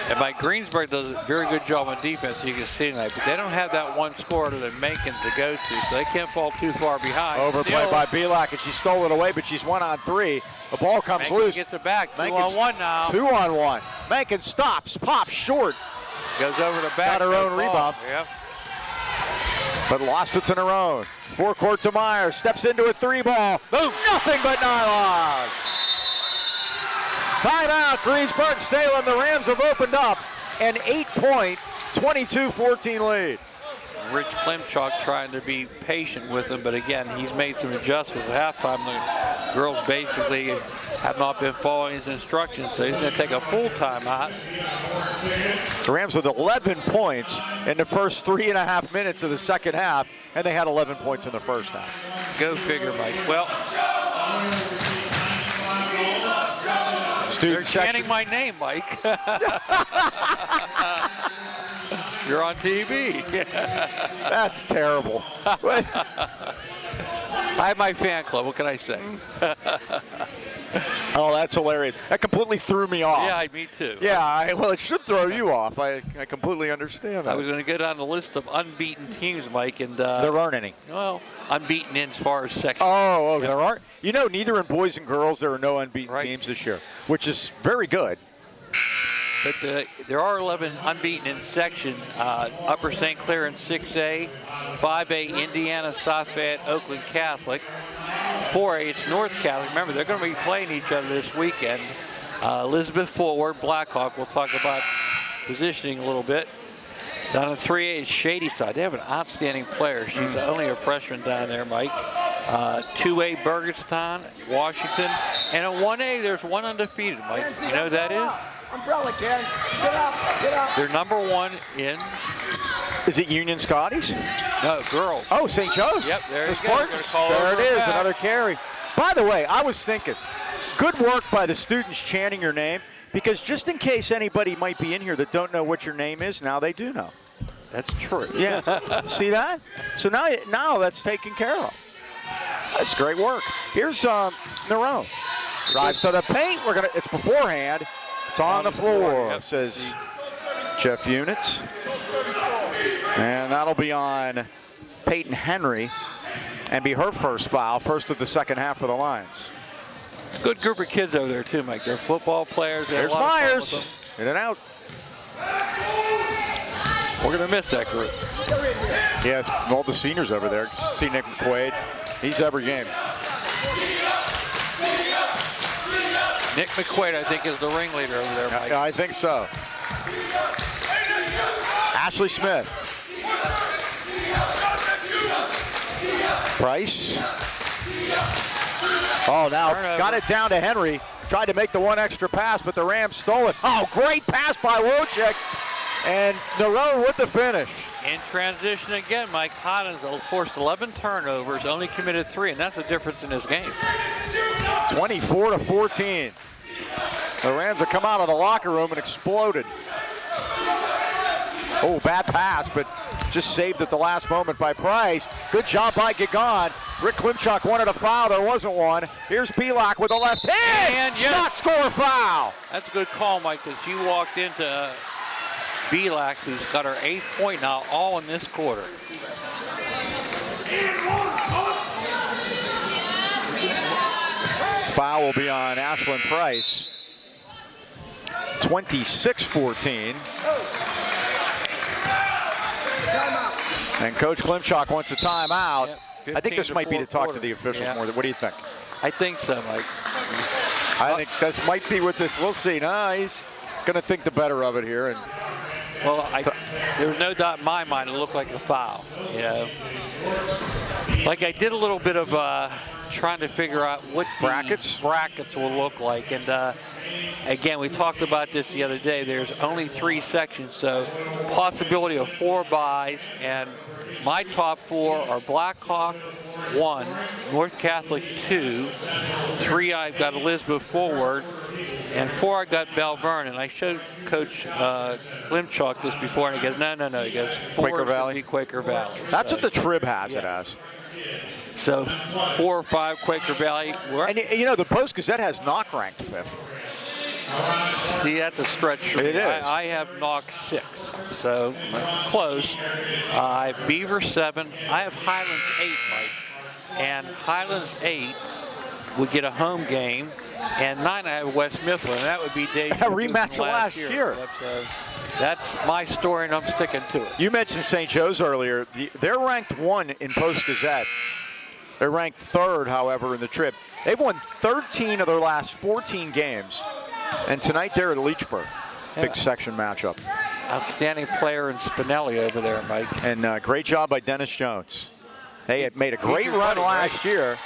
And Mike Greensburg does a very good job on defense, you can see tonight, but they don't have that one scorer that Mankins to go to, so they can't fall too far behind. Overplayed by Belak, and she stole it away, but she's 1-on-3. The ball comes Mankins loose. Gets it back. Mankins, 2-on-1 now. 2-on-1. Mankins stops, pops short. Goes over the back. Got her own rebound. Yep. but lost it to Nerone. Forecourt to Myers, steps into a 3-ball. Boom, nothing but nylon. Timeout, Greensburg Salem. The Rams have opened up an 8-point, 22-14 lead. Rich Klimchuk trying to be patient with him, but again, he's made some adjustments at halftime. The girls basically have not been following his instructions, so he's going to take a full timeout. The Rams with 11 points in the first 3.5 minutes of the second half, and they had 11 points in the first half. Go figure, Mike. Well, they're chanting my name, Mike. You're on TV. That's terrible. I have my fan club. What can I say? Oh, that's hilarious. That completely threw me off. Yeah, me too. Yeah, well, it should throw you off. I completely understand that. I was going to go down the list of unbeaten teams, Mike, and there aren't any. Well, unbeaten in as far as section. Oh, okay. There aren't. You know, neither in boys and girls there are no unbeaten teams this year, which is very good. But there are 11 unbeaten in section. Upper St. Clair in 6A, 5A Indiana, South Fayette, Oakland Catholic. 4A it's North Catholic. Remember, they're going to be playing each other this weekend. Elizabeth Forward, Blackhawk. We'll talk about positioning a little bit. Down in 3A is Shadyside. They have an outstanding player. She's only a freshman down there, Mike. 2A Burgettstown, Washington. And in 1A, there's one undefeated, Mike. You know who that is? Umbrella, kids. Get up, get up. They're number 1 in. Is it Union Scotties? No, girls. Oh, St. Joe's. Yep, there the you go. There it is, another carry. By the way, I was thinking, good work by the students chanting your name, because just in case anybody might be in here that don't know what your name is, now they do know. That's true. Yeah. See that? So now that's taken care of. That's great work. Here's Nerone. Drives to the paint. It's beforehand. It's on the floor, yep. Says Jeff Units. And that'll be on Peyton Henry and be her first foul, first of the second half for the Lions. Good group of kids over there too, Mike. They're football players. There's Myers. In and out. We're going to miss that group. Yes, all the seniors over there. See Nick McQuaid. He's every game. Nick McQuaid, I think, is the ringleader over there, Mike. I think so. Ashley Smith. Price. Oh, now Turnover. got it down to Henry. Tried to make the one extra pass, but the Rams stole it. Oh, great pass by Wojcik. And Nerone with the finish. In transition again, Mike. Highlands forced 11 turnovers, only committed 3, and that's the difference in this game. 24-14. The Rams have come out of the locker room and exploded. Oh, bad pass, but just saved at the last moment by Price. Good job by Gagon. Rick Klimchuk wanted a foul. There wasn't one. Here's Pavlik with a left hand. And yes. Shot, score, foul. That's a good call, Mike, because you walked into Pavlik, who's got her 8th point now, all in this quarter. Foul will be on Ashlyn Price. 26-14. And Coach Klimchuk wants a timeout. Yep, I think this might be to talk to the officials yeah. more. What do you think? I think so, Mike. I think this might be with this. We'll see. No, he's going to think the better of it here. And Well, there was no doubt in my mind it looked like a foul. You know, like I did a little bit of trying to figure out what the brackets will look like. And again, we talked about this the other day. There's only 3 sections, so possibility of 4 byes. And my top 4 are Blackhawk 1, North Catholic 2, 3 I've got Elizabeth Forward, and 4 I got Belvern. And I showed Coach Klimchuk this before, and he goes, no. He goes, Quaker Valley. Quaker Valley. That's so, what the Trib has it as. So 4 or 5 Quaker Valley. And you know, the Post-Gazette has Knock ranked 5th. See, that's a stretch for me. It is. I have Knock 6, so close. I have Beaver 7. I have Highlands 8, Mike. And Highlands 8 we get a home game, and 9 I have West Mifflin, and that would be Dave. A rematch of last year. That's my story, and I'm sticking to it. You mentioned St. Joe's earlier. They're ranked 1 in Post-Gazette. They're ranked 3rd, however, in the trip. They've won 13 of their last 14 games, and tonight they're at Leechburg. Big section matchup. Outstanding player in Spinelli over there, Mike. And great job by Dennis Jones. They had made a great run last year.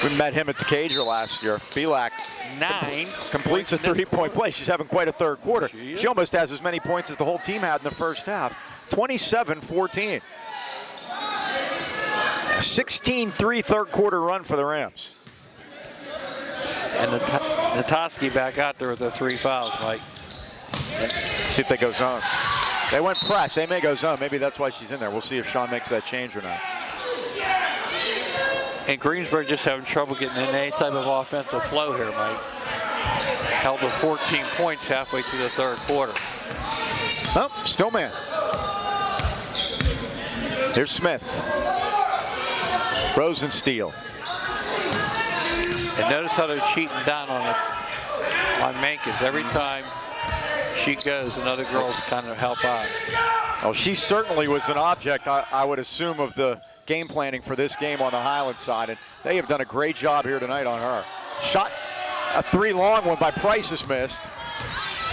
We met him at the Cager last year. Belak 9 completes a 3-point play. She's having quite a third quarter. She almost has as many points as the whole team had in the first half. 27-14. 16-3 third quarter run for the Rams. And Natoski back out there with the 3 fouls, Mike. See if they go zone. They went press. They may go zone. Maybe that's why she's in there. We'll see if Sean makes that change or not. And Greensburg just having trouble getting in any type of offensive flow here, Mike. Held to 14 points halfway through the third quarter. Oh, still man. Here's Smith. Rosensteel. And notice how they're cheating down on Mankins. Every time she goes, another girl's kind of help out. Oh, she certainly was an object, I would assume, of the game planning for this game on the Highlands side, and they have done a great job here tonight on her. Shot a 3 long one by Price is missed,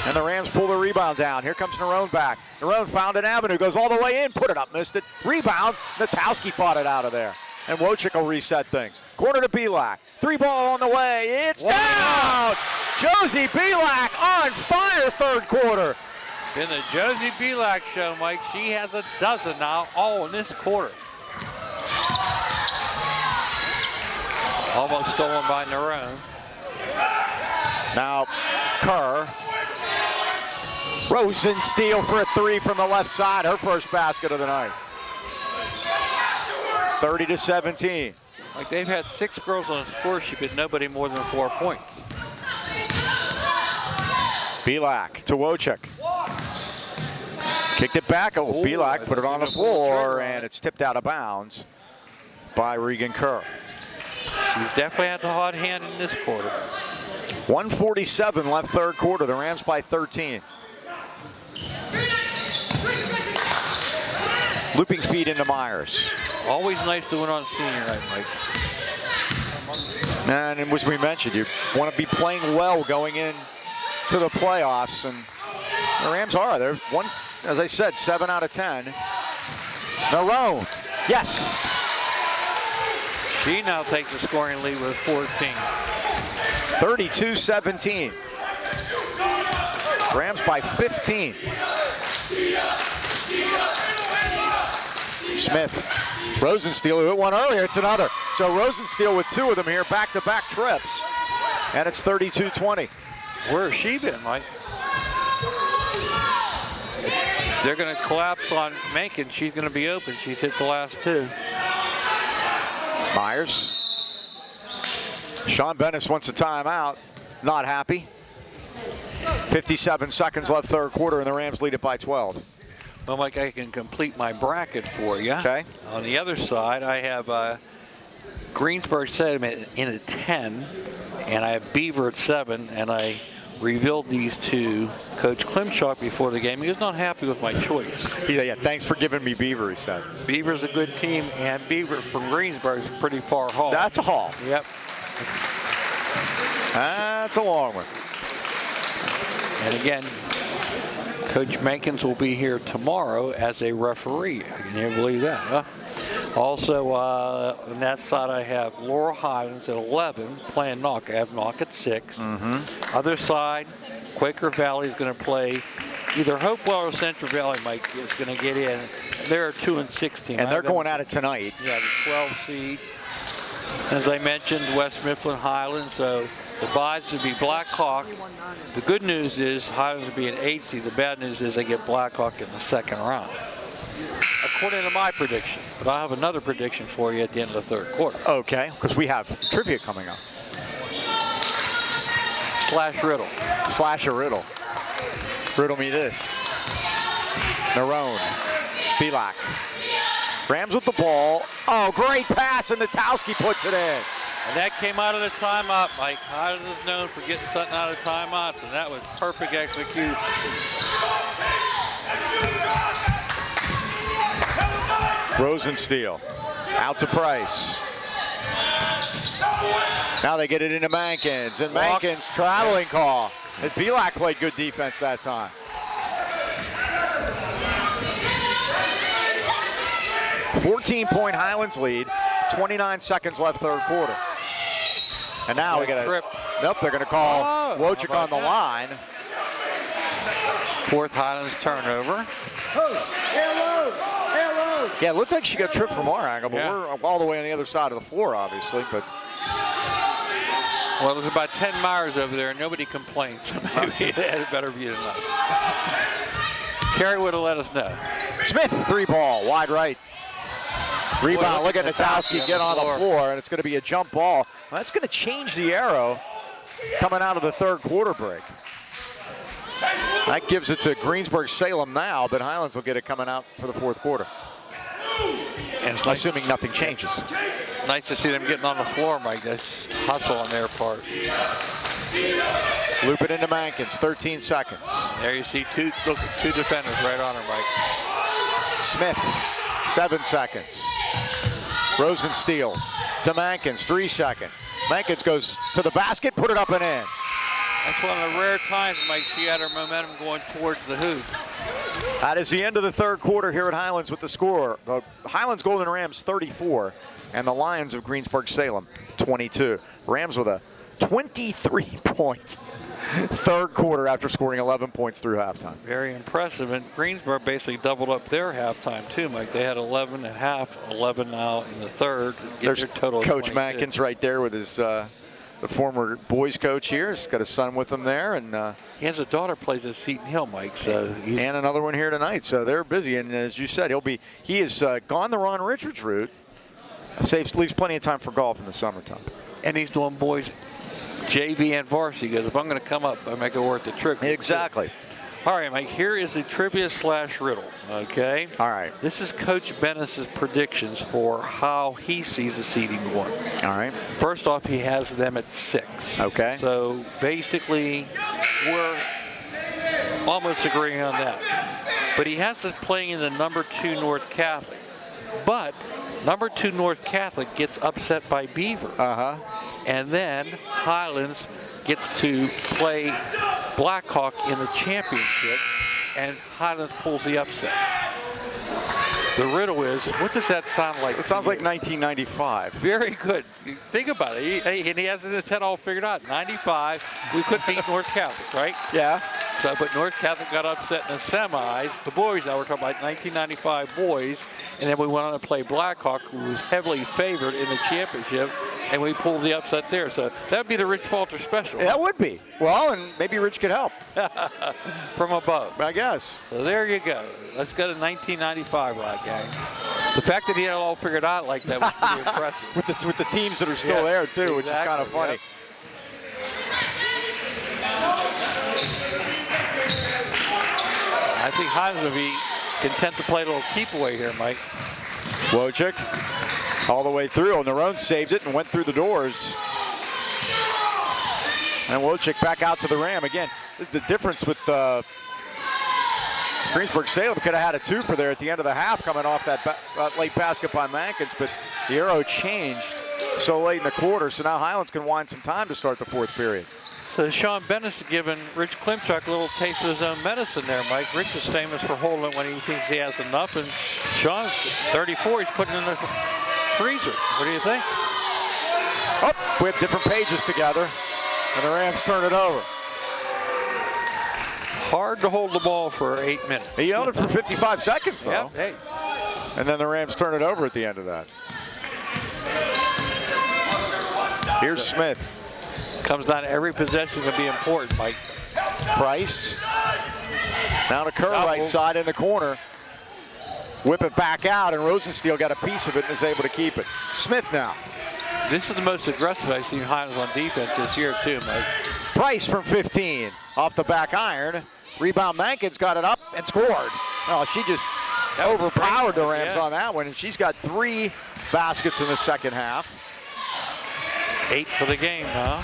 and the Rams pull the rebound down. Here comes Nerone back. Nerone found an avenue, goes all the way in, put it up, missed it. Rebound, Natowski fought it out of there, and Wojcik will reset things. Corner to Belak. 3 ball on the way, it's down! Josie Belak on fire third quarter. In the Josie Belak show, Mike, she has a dozen now, all in this quarter. Almost stolen by Nerone. Now Kerr. Rosensteel for a 3 from the left side. Her first basket of the night. 30-17. Like they've had 6 girls on the score sheet, but nobody more than 4 points. Belak to Wojcik. Kicked it back. Oh, Belak put it on the floor, and it's tipped out of bounds by Regan Kerr. She's definitely had the hot hand in this quarter. 1:47 left third quarter. The Rams by 13. Looping feed into Myers. Always nice to win on senior night, Mike. And as we mentioned, you want to be playing well going in to the playoffs, and the Rams are. They're as I said, 7 out of 10. Nerone, yes. She now takes the scoring lead with 14. 32-17. Rams by 15. Smith. Rosensteel, who hit one earlier, it's another. So Rosensteel with 2 of them here, back-to-back trips. And it's 32-20. Where has she been, Mike? They're going to collapse on Mankin. She's going to be open. She's hit the last 2. Myers. Sean Bennis wants a timeout. Not happy. 57 seconds left third quarter, and the Rams lead it by 12. Well, Mike, I can complete my bracket for you. Okay. On the other side, I have Greensburg Salem in at 10, and I have Beaver at 7, and I revealed these to Coach Klimchuk before the game. He was not happy with my choice. Yeah, thanks for giving me Beaver, he said. Beaver's a good team, and Beaver from Greensburg is a pretty far haul. That's a haul. Yep. That's a long one. And again, Coach Mankins will be here tomorrow as a referee. Can you believe that, huh? Also, on that side, I have Laurel Highlands at 11, playing Knock. I have Knock at 6. Other side, Quaker Valley is going to play either Hopewell or Central Valley. Mike is going to get in. They're 2-16. And they're going at it tonight. Yeah, the 12 seed. As I mentioned, West Mifflin Highlands. So the buys would be Blackhawk. The good news is Highlands would be an 8 seed. The bad news is they get Blackhawk in the second round, according to my prediction. But I have another prediction for you at the end of the third quarter. Okay, because we have trivia coming up. Slash riddle. Slash a riddle. Riddle me this. Nerone. Belak. Rams with the ball. Oh, great pass, and Natowski puts it in. And that came out of the timeout, Mike. Highlands is known for getting something out of timeouts, and that was perfect execution. Rosensteel out to Price. Now they get it into Mankins, and Mankins traveling call. And Pavlik played good defense that time. A 14-point Highlands lead, 29 seconds left third quarter. And now we got a, nope, they're going to call Wojcik on the line. Fourth Highlands turnover. Yeah, it looked like she got tripped from our angle, but we're all the way on the other side of the floor, obviously. But well, there's about 10 Myers over there, and nobody complains. So maybe they had a better view than us. Carey would have let us know. Smith, 3-ball, wide right. Rebound, look at Natowski get on the floor, and it's going to be a jump ball. Well, that's going to change the arrow coming out of the third quarter break. That gives it to Greensburg Salem now, but Highlands will get it coming out for the fourth quarter. And it's assuming nothing changes. Nice to see them getting on the floor, Mike. That's hustle on their part. Loop it into Mankins, 13 seconds. There you see two defenders right on her, Mike. Smith, 7 seconds. Rosensteel to Mankins, 3 seconds. Mankins goes to the basket, put it up and in. That's one of the rare times, Mike, she had her momentum going towards the hoop. That is the end of the third quarter here at Highlands with the score. The Highlands Golden Rams 34 and the Lions of Greensburg Salem 22. Rams with a 23-point third quarter after scoring 11 points through halftime. Very impressive, and Greensburg basically doubled up their halftime too, Mike. They had 11 at half, 11 now in the third. There's their total Coach 22. Mankins right there with his the former boys coach here. He's got a son with him there, and he has a daughter plays at Seton Hill, Mike. So and another one here tonight. So they're busy, and as you said, he has gone the Ron Richards route. Leaves plenty of time for golf in the summertime. And he's doing boys JV and varsity. Because if I'm going to come up, I make it worth the trip. Exactly. All right, Mike, here is the trivia / riddle, okay? All right. This is Coach Bennis's predictions for how he sees the seeding going. All right. First off, he has them at 6. Okay. So basically, we're almost agreeing on that. But he has us playing in the number 2 North Catholic. But number 2 North Catholic gets upset by Beaver. Uh-huh. And then Highlands gets to play Blackhawk in the championship, and Highlands pulls the upset. The riddle is, what does that sound like? It sounds like 1995. Very good. Think about it. He has his head all figured out. 95, we could beat North Catholic, right? Yeah. So, but North Catholic got upset in the semis. The boys, now we're talking about 1995 boys, and then we went on to play Blackhawk, who was heavily favored in the championship, and we pulled the upset there. So that would be the Rich Falter special. That would be. Well, and maybe Rich could help. From above. I guess. So there you go. Let's go to 1995, right, gang. The fact that he had it all figured out like that was pretty impressive. With the teams that are still there, too, which is kind of funny. Yep. I think Highlands will be content to play a little keep away here, Mike. Wojcik all the way through. Nerone saved it and went through the doors. And Wojcik back out to the ram. Again, the difference with Greensburg Salem could have had a 2-for there at the end of the half coming off that late basket by Mankins, but the arrow changed so late in the quarter, so now Highlands can wind some time to start the fourth period. So Sean Bennis has given Rich Klimchuk a little taste of his own medicine there, Mike. Rich is famous for holding it when he thinks he has enough, and Sean, 34, he's putting it in the freezer. What do you think? Oh, we have different pages together, and the Rams turn it over. Hard to hold the ball for 8 minutes. He held it for 55 seconds, though. Yep. Hey. And then the Rams turn it over at the end of that. Here's Smith. Comes down to every possession to be important, Mike. Price. Now to Kerr, right side in the corner. Whip it back out, and Rosensteel got a piece of it and is able to keep it. Smith now. This is the most aggressive I've seen Highlands on defense this year, too, Mike. Price from 15. Off the back iron. Rebound, Mankins got it up and scored. Oh, she just overpowered the Rams on that one, and she's got 3 baskets in the second half. 8 for the game now.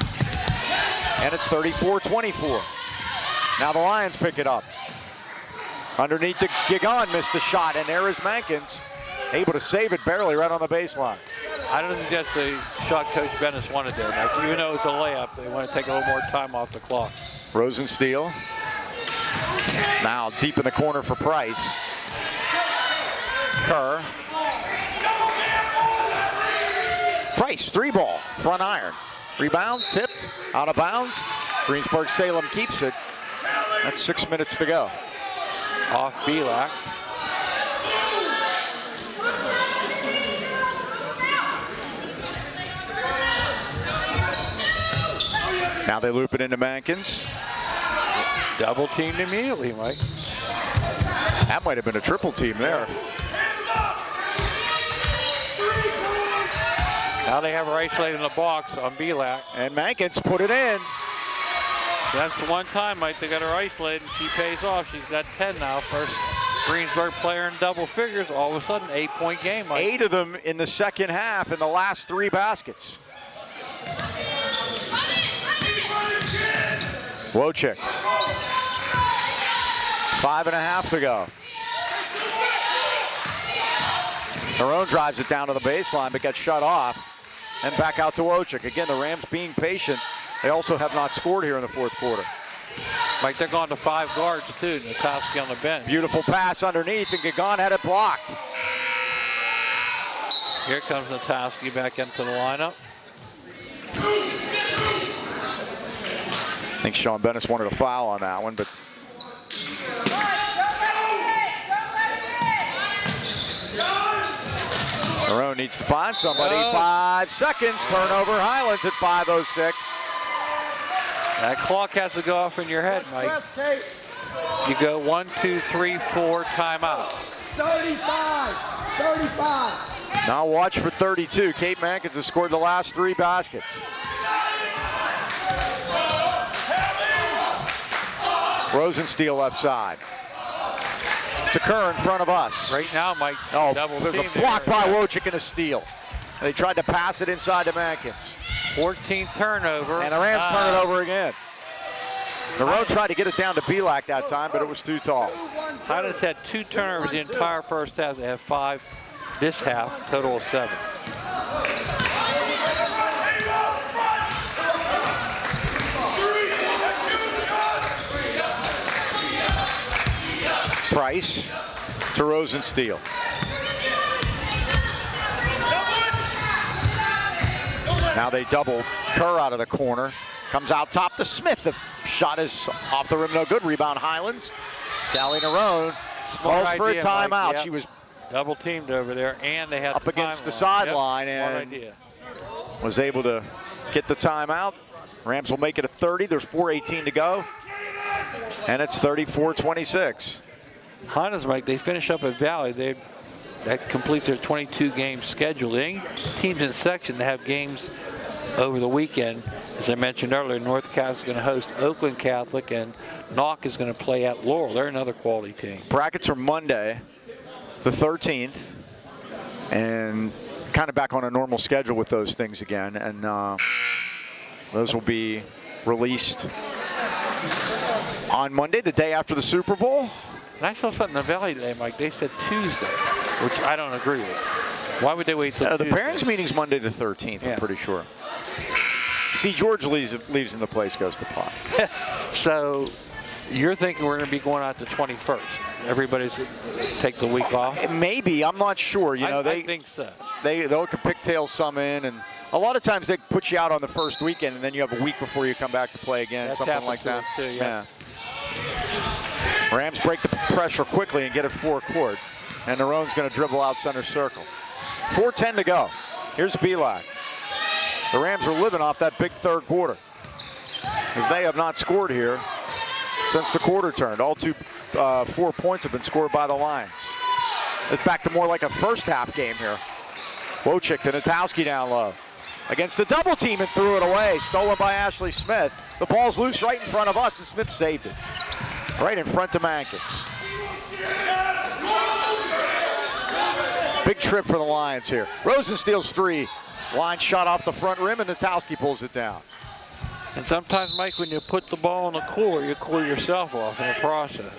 And it's 34-24. Now the Lions pick it up. Underneath the Gigon missed a shot, and there is Mankins, able to save it barely right on the baseline. I don't think that's the shot Coach Bennis wanted there, Mike. Even though it's a layup, they want to take a little more time off the clock. Rosensteel. Now deep in the corner for Price. Kerr. Price, 3-ball, front iron. Rebound, tipped, out of bounds. Greensburg Salem keeps it. That's 6 minutes to go. Off Pavlik. Now they loop it into Mankins. Double teamed immediately, Mike. That might have been a triple team there. Now they have her isolated in the box on Pavlik. And Mankins put it in. That's the one time, Mike, they got her isolated, and she pays off. She's got 10 now. First Greensburg player in double figures. All of a sudden, 8-point game, Mike. 8 of them in the second half in the last 3 baskets. Wojcik. 5.5 to go. Narone drives it down to the baseline, but gets shut off. And back out to Wojcik. Again, the Rams being patient. They also have not scored here in the fourth quarter. Mike, they're going to 5 guards, too. Natowski on the bench. Beautiful pass underneath, and Gigon had it blocked. Here comes Natowski back into the lineup. I think Sean Bennis wanted a foul on that one, but Narone needs to find somebody. 5 seconds. Turnover. Highlands at 5:06. That clock has to go off in your head, Mike. You go 1, 2, 3, 4, timeout. 35. Now watch for 32. Kate Mankins has scored the last 3 baskets. Rosensteel left side. To Kerr in front of us. Right now, Mike, Oh, double there's team a block there. by Wojcik and a steal. They tried to pass it inside to Mankins. 14th turnover. And the Rams turn it over again. Narone tried to get it down to Pavlik that time, but it was too tall. Highlands had 2 turnovers the entire first half. They have 5 this half, total of 7. Price to Rosensteel. Now they double Kerr out of the corner. Comes out top to Smith. The shot is off the rim, no good. Rebound Highlands. Callie Narone calls for a timeout. Yep. She was Double teamed over there, and they had up the against the timeline. sideline Yep, and was able to get the timeout. Rams will make it a 30. There's 4:18 to go. And it's 34-26. Highlands, Mike, they finish up at Valley. That completes their 22-game schedule. Any teams in section that have games over the weekend, as I mentioned earlier, North Cass is going to host Oakland Catholic, and Knock is going to play at Laurel. They're another quality team. Brackets are Monday, the 13th, and kind of back on a normal schedule with those things again. And those will be released on Monday, the day after the Super Bowl. And I saw something in the Valley today, Mike. They said Tuesday, which I don't agree with. Why would they wait till The Tuesday? pairings meeting's Monday the 13th, I'm pretty sure. See, George leaves and the place goes to pot. So you're thinking we're going to be going out the 21st. Everybody's take the week off? Maybe. I'm not sure. I think so. They'll pigtail some in, and a lot of times they put you out on the first weekend, and then you have a week before you come back to play again, That's something like happened that. to us too, yeah. Rams break the pressure quickly and get it forecourt, and Narone's going to dribble out center circle. 4:10 to go. Here's Pavlik. The Rams are living off that big third quarter, as they have not scored here since the quarter turned. All 4 points have been scored by the Lions. It's back to more like a first half game here. Wojcik to Natowski down low. Against the double team and threw it away. Stolen by Ashley Smith. The ball's loose right in front of us, and Smith saved it. Right in front to Mankins. Big trip for the Lions here. Rosensteel's 3 Line shot off the front rim, and Natowski pulls it down. And sometimes, Mike, when you put the ball in the cooler, you cool yourself off in the process.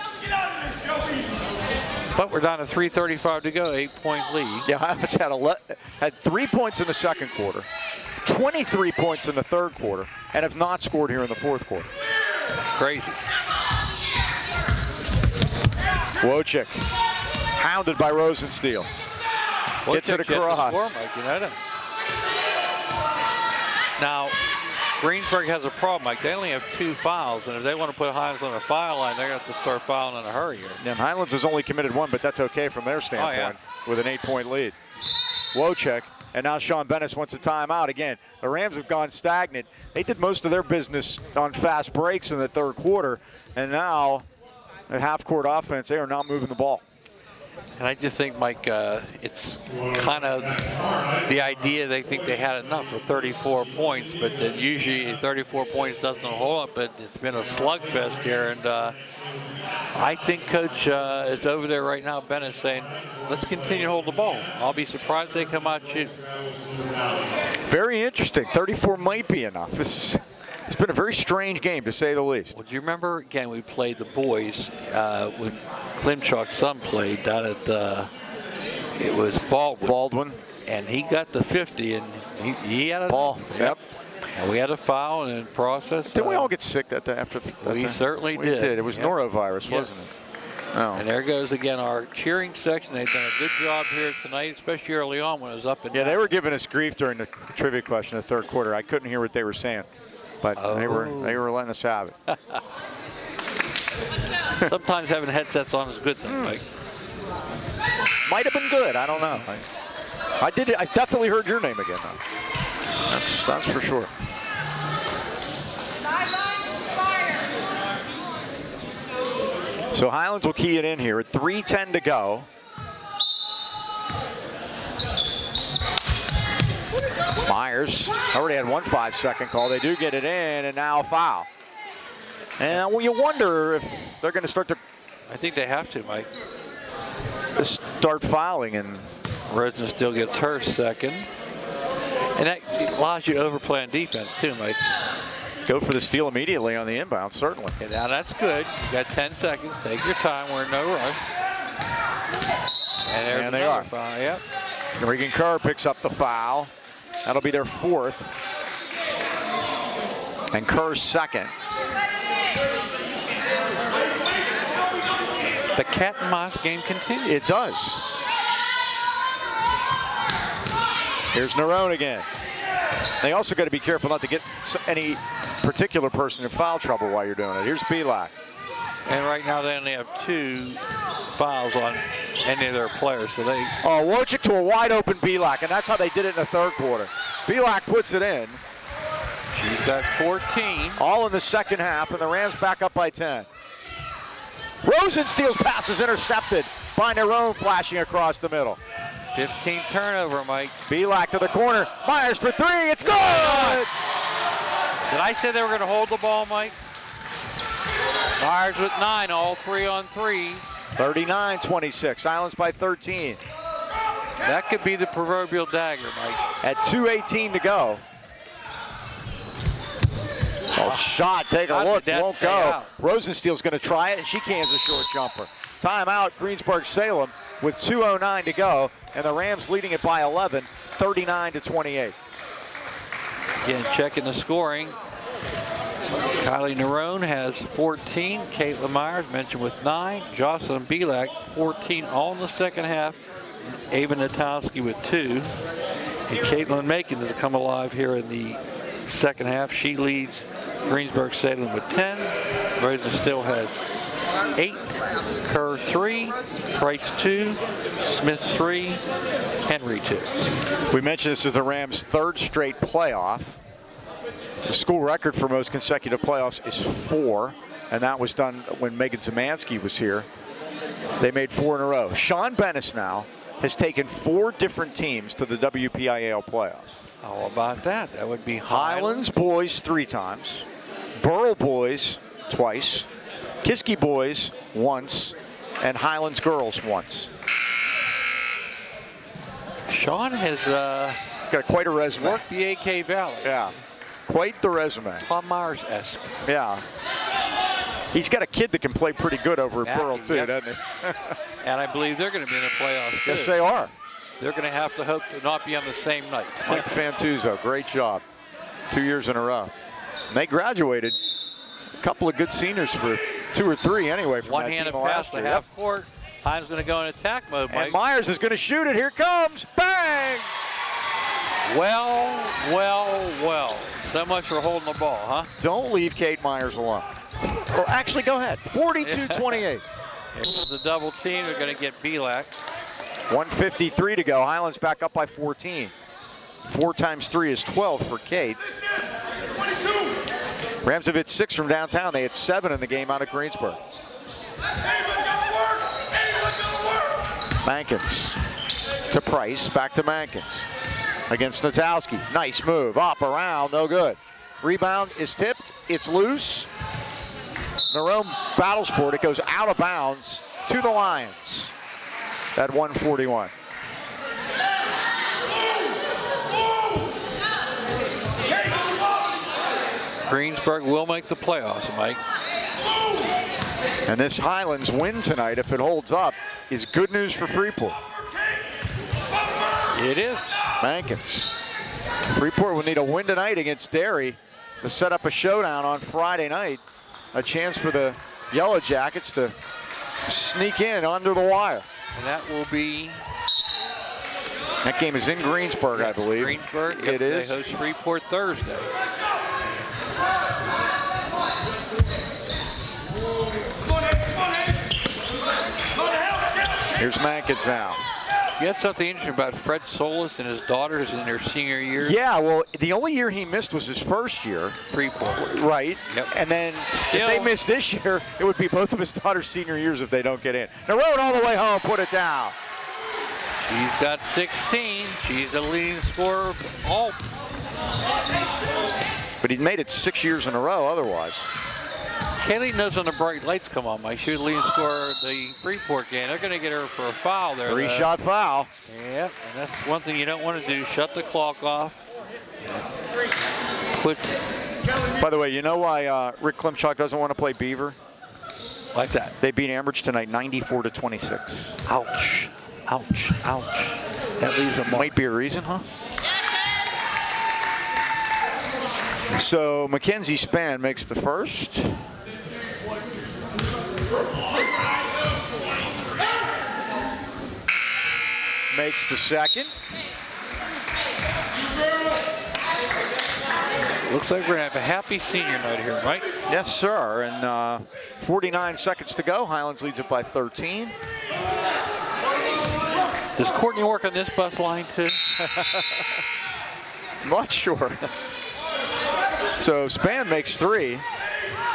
But we're down to 3:35 to go, 8-point lead. Yeah, Highlands had 3 points in the second quarter, 23 points in the third quarter, and have not scored here in the fourth quarter. Crazy. Wojcik, hounded by Rosensteel. Gets it across. Score, Mike, you know that. Now, Greensburg has a problem, Mike. They only have 2 fouls, and if they want to put Highlands on a foul line, they're going to have to start fouling in a hurry here. And Highlands has only committed 1, but that's okay from their standpoint with an 8-point lead. Wojcik, and now Sean Bennis wants a timeout again. The Rams have gone stagnant. They did most of their business on fast breaks in the third quarter, and now at half-court offense, they are not moving the ball. And I just think, Mike, it's kind of the idea they think they had enough for 34 points, but then usually 34 points doesn't hold up, but it's been a slugfest here. And I think Coach is over there right now, Bennett, saying, let's continue to hold the ball. I'll be surprised if they come out shooting. Very interesting. 34 might be enough. It's been a very strange game, to say the least. Well, do you remember, again, we played the boys when Klimchuk's son played down at, it was Baldwin. And he got the 50, and he had a ball. Yep. And we had a foul and in process. Didn't we all get sick that day after that? We certainly we did. It was norovirus, wasn't it? Oh. And there goes again our cheering section. They've done a good job here tonight, especially early on when it was up and down. They were giving us grief during the trivia question in the third quarter. I couldn't hear what they were saying, but they were letting us have it. Sometimes having headsets on is a good thing, Mike. Might have been good. I don't know. I definitely heard your name again, though. That's for sure. So Highlands will key it in here at 3:10 to go. Myers already had 1 5-second call. They do get it in, and now a foul. And well, you wonder if they're going to start to. I think they have to, Mike. Start fouling, and Rosen still gets her second. And that allows you to overplay on defense, too, Mike. Go for the steal immediately on the inbound, certainly. Okay, now that's good. You got 10 seconds. Take your time. We're in no rush. And they are. Foul. Yep. Regan Kerr picks up the foul. That'll be their 4th. And Kerr's 2nd. The cat and mouse game continues. It does. Here's Nerone again. They also got to be careful not to get any particular person in foul trouble while you're doing it. Here's Pavlik. And right now they only have 2 fouls on any of their players. So they. Oh, Wojcik to a wide open Pavlik, and that's how they did it in the third quarter. Pavlik puts it in. She's got 14. All in the second half, and the Rams back up by 10. Rosensteel's pass is intercepted by Nerone, flashing across the middle. 15 turnover, Mike. Pavlik to the corner. Myers for 3. It's good! Did I say they were going to hold the ball, Mike? Myers with 9, all 3 on 3s. 39-26. Highlands by 13. That could be the proverbial dagger, Mike. At 2:18 to go. Oh, shot. Take a look. Won't go. Rosensteel's going to try it, and she cans a short jumper. Timeout, Greensburg Salem with 2:09 to go, and the Rams leading it by 11, 39-28. Again, checking the scoring. Kylie Nerone has 14. Caitlin Myers mentioned with 9. Jocelyn Belak 14 all in the second half. Ava Natowski with 2. And Caitlin Makins has come alive here in the second half. She leads Greensburg Salem with 10. Rosa still has 8. Kerr 3. Price 2. Smith 3. Henry 2. We mentioned this is the Rams' 3rd straight playoff. The school record for most consecutive playoffs is 4, and that was done when Megan Zemansky was here. They made 4 in a row. Sean Bennis now has taken 4 different teams to the WPIAL playoffs. How about that? That would be Highlands boys 3 times, Burrell boys twice, Kiski boys once, and Highlands girls once. Sean has Got quite a resume. Work the AK Valley. Yeah, quite the resume. Tom Myers-esque. Yeah. He's got a kid that can play pretty good over at Pearl, too, yep. doesn't he? And I believe they're going to be in the playoffs, too. Yes, they are. They're going to have to hope to not be on the same night. Mike Fantuzzo, great job. 2 years in a row. And they graduated. A couple of good seniors for 2 or 3 anyway from that One-handed team pass last to year. half court. Highlands going to go in attack mode, Mike. And Myers is going to shoot it. Here it comes. Bang! Well. So much for holding the ball, huh? Don't leave Kate Myers alone. Or actually, go ahead. 42-28. It's the double team. They're going to get Pavlik. 1:53 to go. Highlands back up by 14. 4 times 3 is 12 for Kate. Rams have hit 6 from downtown. They had 7 in the game out of Greensburg. Mankins to Price. Back to Mankins. Against Natowski. Nice move. Up, around, no good. Rebound is tipped. It's loose. Nerone battles for it. It goes out of bounds to the Lions at 1:41. Greensburg will make the playoffs, Mike. And this Highlands win tonight, if it holds up, is good news for Freeport. It is. Mankins. Freeport will need a win tonight against Derry to set up a showdown on Friday night. A chance for the Yellow Jackets to sneak in under the wire. And that will be... That game is in Greensburg, I believe. Greensburg. It is. They host Freeport Thursday. Here's Mankins now. You had something interesting about Fred Solis and his daughters in their senior year. Yeah, well, the only year he missed was his first year. Freeport. Right. Yep. And then if they miss this year, it would be both of his daughters' senior years if they don't get in. Nerone all the way home, put it down. She's got 16. She's the leading scorer. Oh. But he made it 6 years in a row otherwise. Kaylee knows when the bright lights come on, Mike. She was the leading scorer of the Freeport game. They're going to get her for a foul there. 3-shot foul. Yep, and that's one thing you don't want to do. Shut the clock off. By the way, you know why Rick Klimchuk doesn't want to play Beaver? Like that. They beat Ambridge tonight 94-26. Ouch. Ouch. Ouch. That leaves a mark. Might be a reason, huh? So Mackenzie Spann makes the first. Makes the second. Looks like we're going to have a happy senior night here, Mike. Yes, sir. And 49 seconds to go. Highlands leads it by 13. Does Courtney work on this bus line too? Not sure. So Spann makes 3.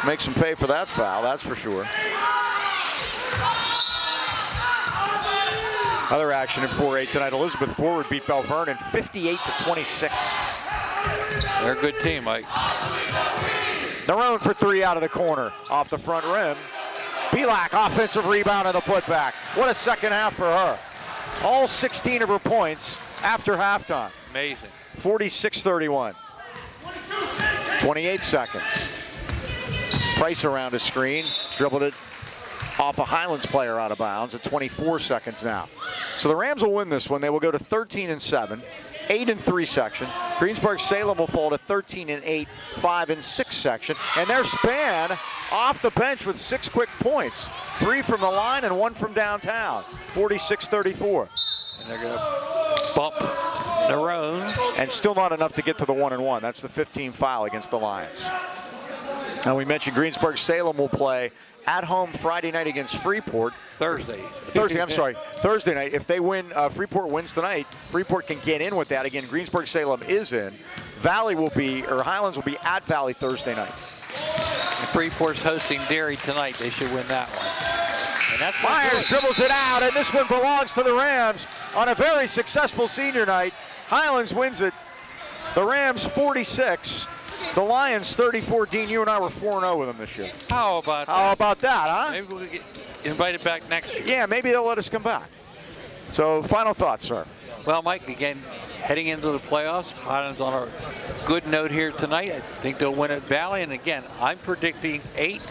Makes him pay for that foul, that's for sure. Other action in 4A tonight. Elizabeth Forward beat Belle Vernon 58-26. They're a good team, Mike. Nerone for 3 out of the corner, off the front rim. Pavlik, offensive rebound and the putback. What a second half for her. All 16 of her points after halftime. Amazing. 46-31. 28 seconds. Price around a screen, dribbled it off a Highlands player out of bounds at 24 seconds now. So the Rams will win this one. They will go to 13-7, 8-3 section. Greensburg Salem will fall to 13-8, 5-6 section. And their Spann off the bench with 6 quick points. 3 from the line and 1 from downtown. 46-34. And they're going to bump Nerone. And still not enough to get to the 1-1. That's the 15 foul against the Lions. And we mentioned Greensburg Salem will play at home Friday night against Freeport. Thursday, I'm sorry. Thursday night. If they win, Freeport wins tonight, Freeport can get in with that. Again, Greensburg Salem is in. Highlands will be at Valley Thursday night. And Freeport's hosting Derry tonight. They should win that one. And that's Myers dribbles it out, and this one belongs to the Rams on a very successful senior night. Highlands wins it. The Rams 46. The Lions 34. Dean, you and I were 4-0 with them this year. How about that? How about that, huh? Maybe we'll get invited back next year. Yeah, maybe they'll let us come back. So, final thoughts, sir. Well, Mike, again, heading into the playoffs, Highlands on a good note here tonight. I think they'll win at Valley. And again, I'm predicting 8.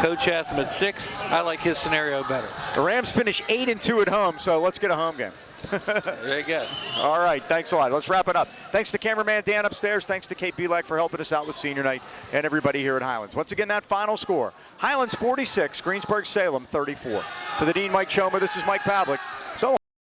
Coach has them at 6. I like his scenario better. The Rams finish 8-2 at home, so let's get a home game. There you go. All right, thanks a lot. Let's wrap it up. Thanks to cameraman Dan upstairs. Thanks to Kate Belak for helping us out with senior night and everybody here at Highlands. Once again, that final score, Highlands 46, Greensburg Salem 34. For the Dean, Mike Choma, this is Mike Pavlik.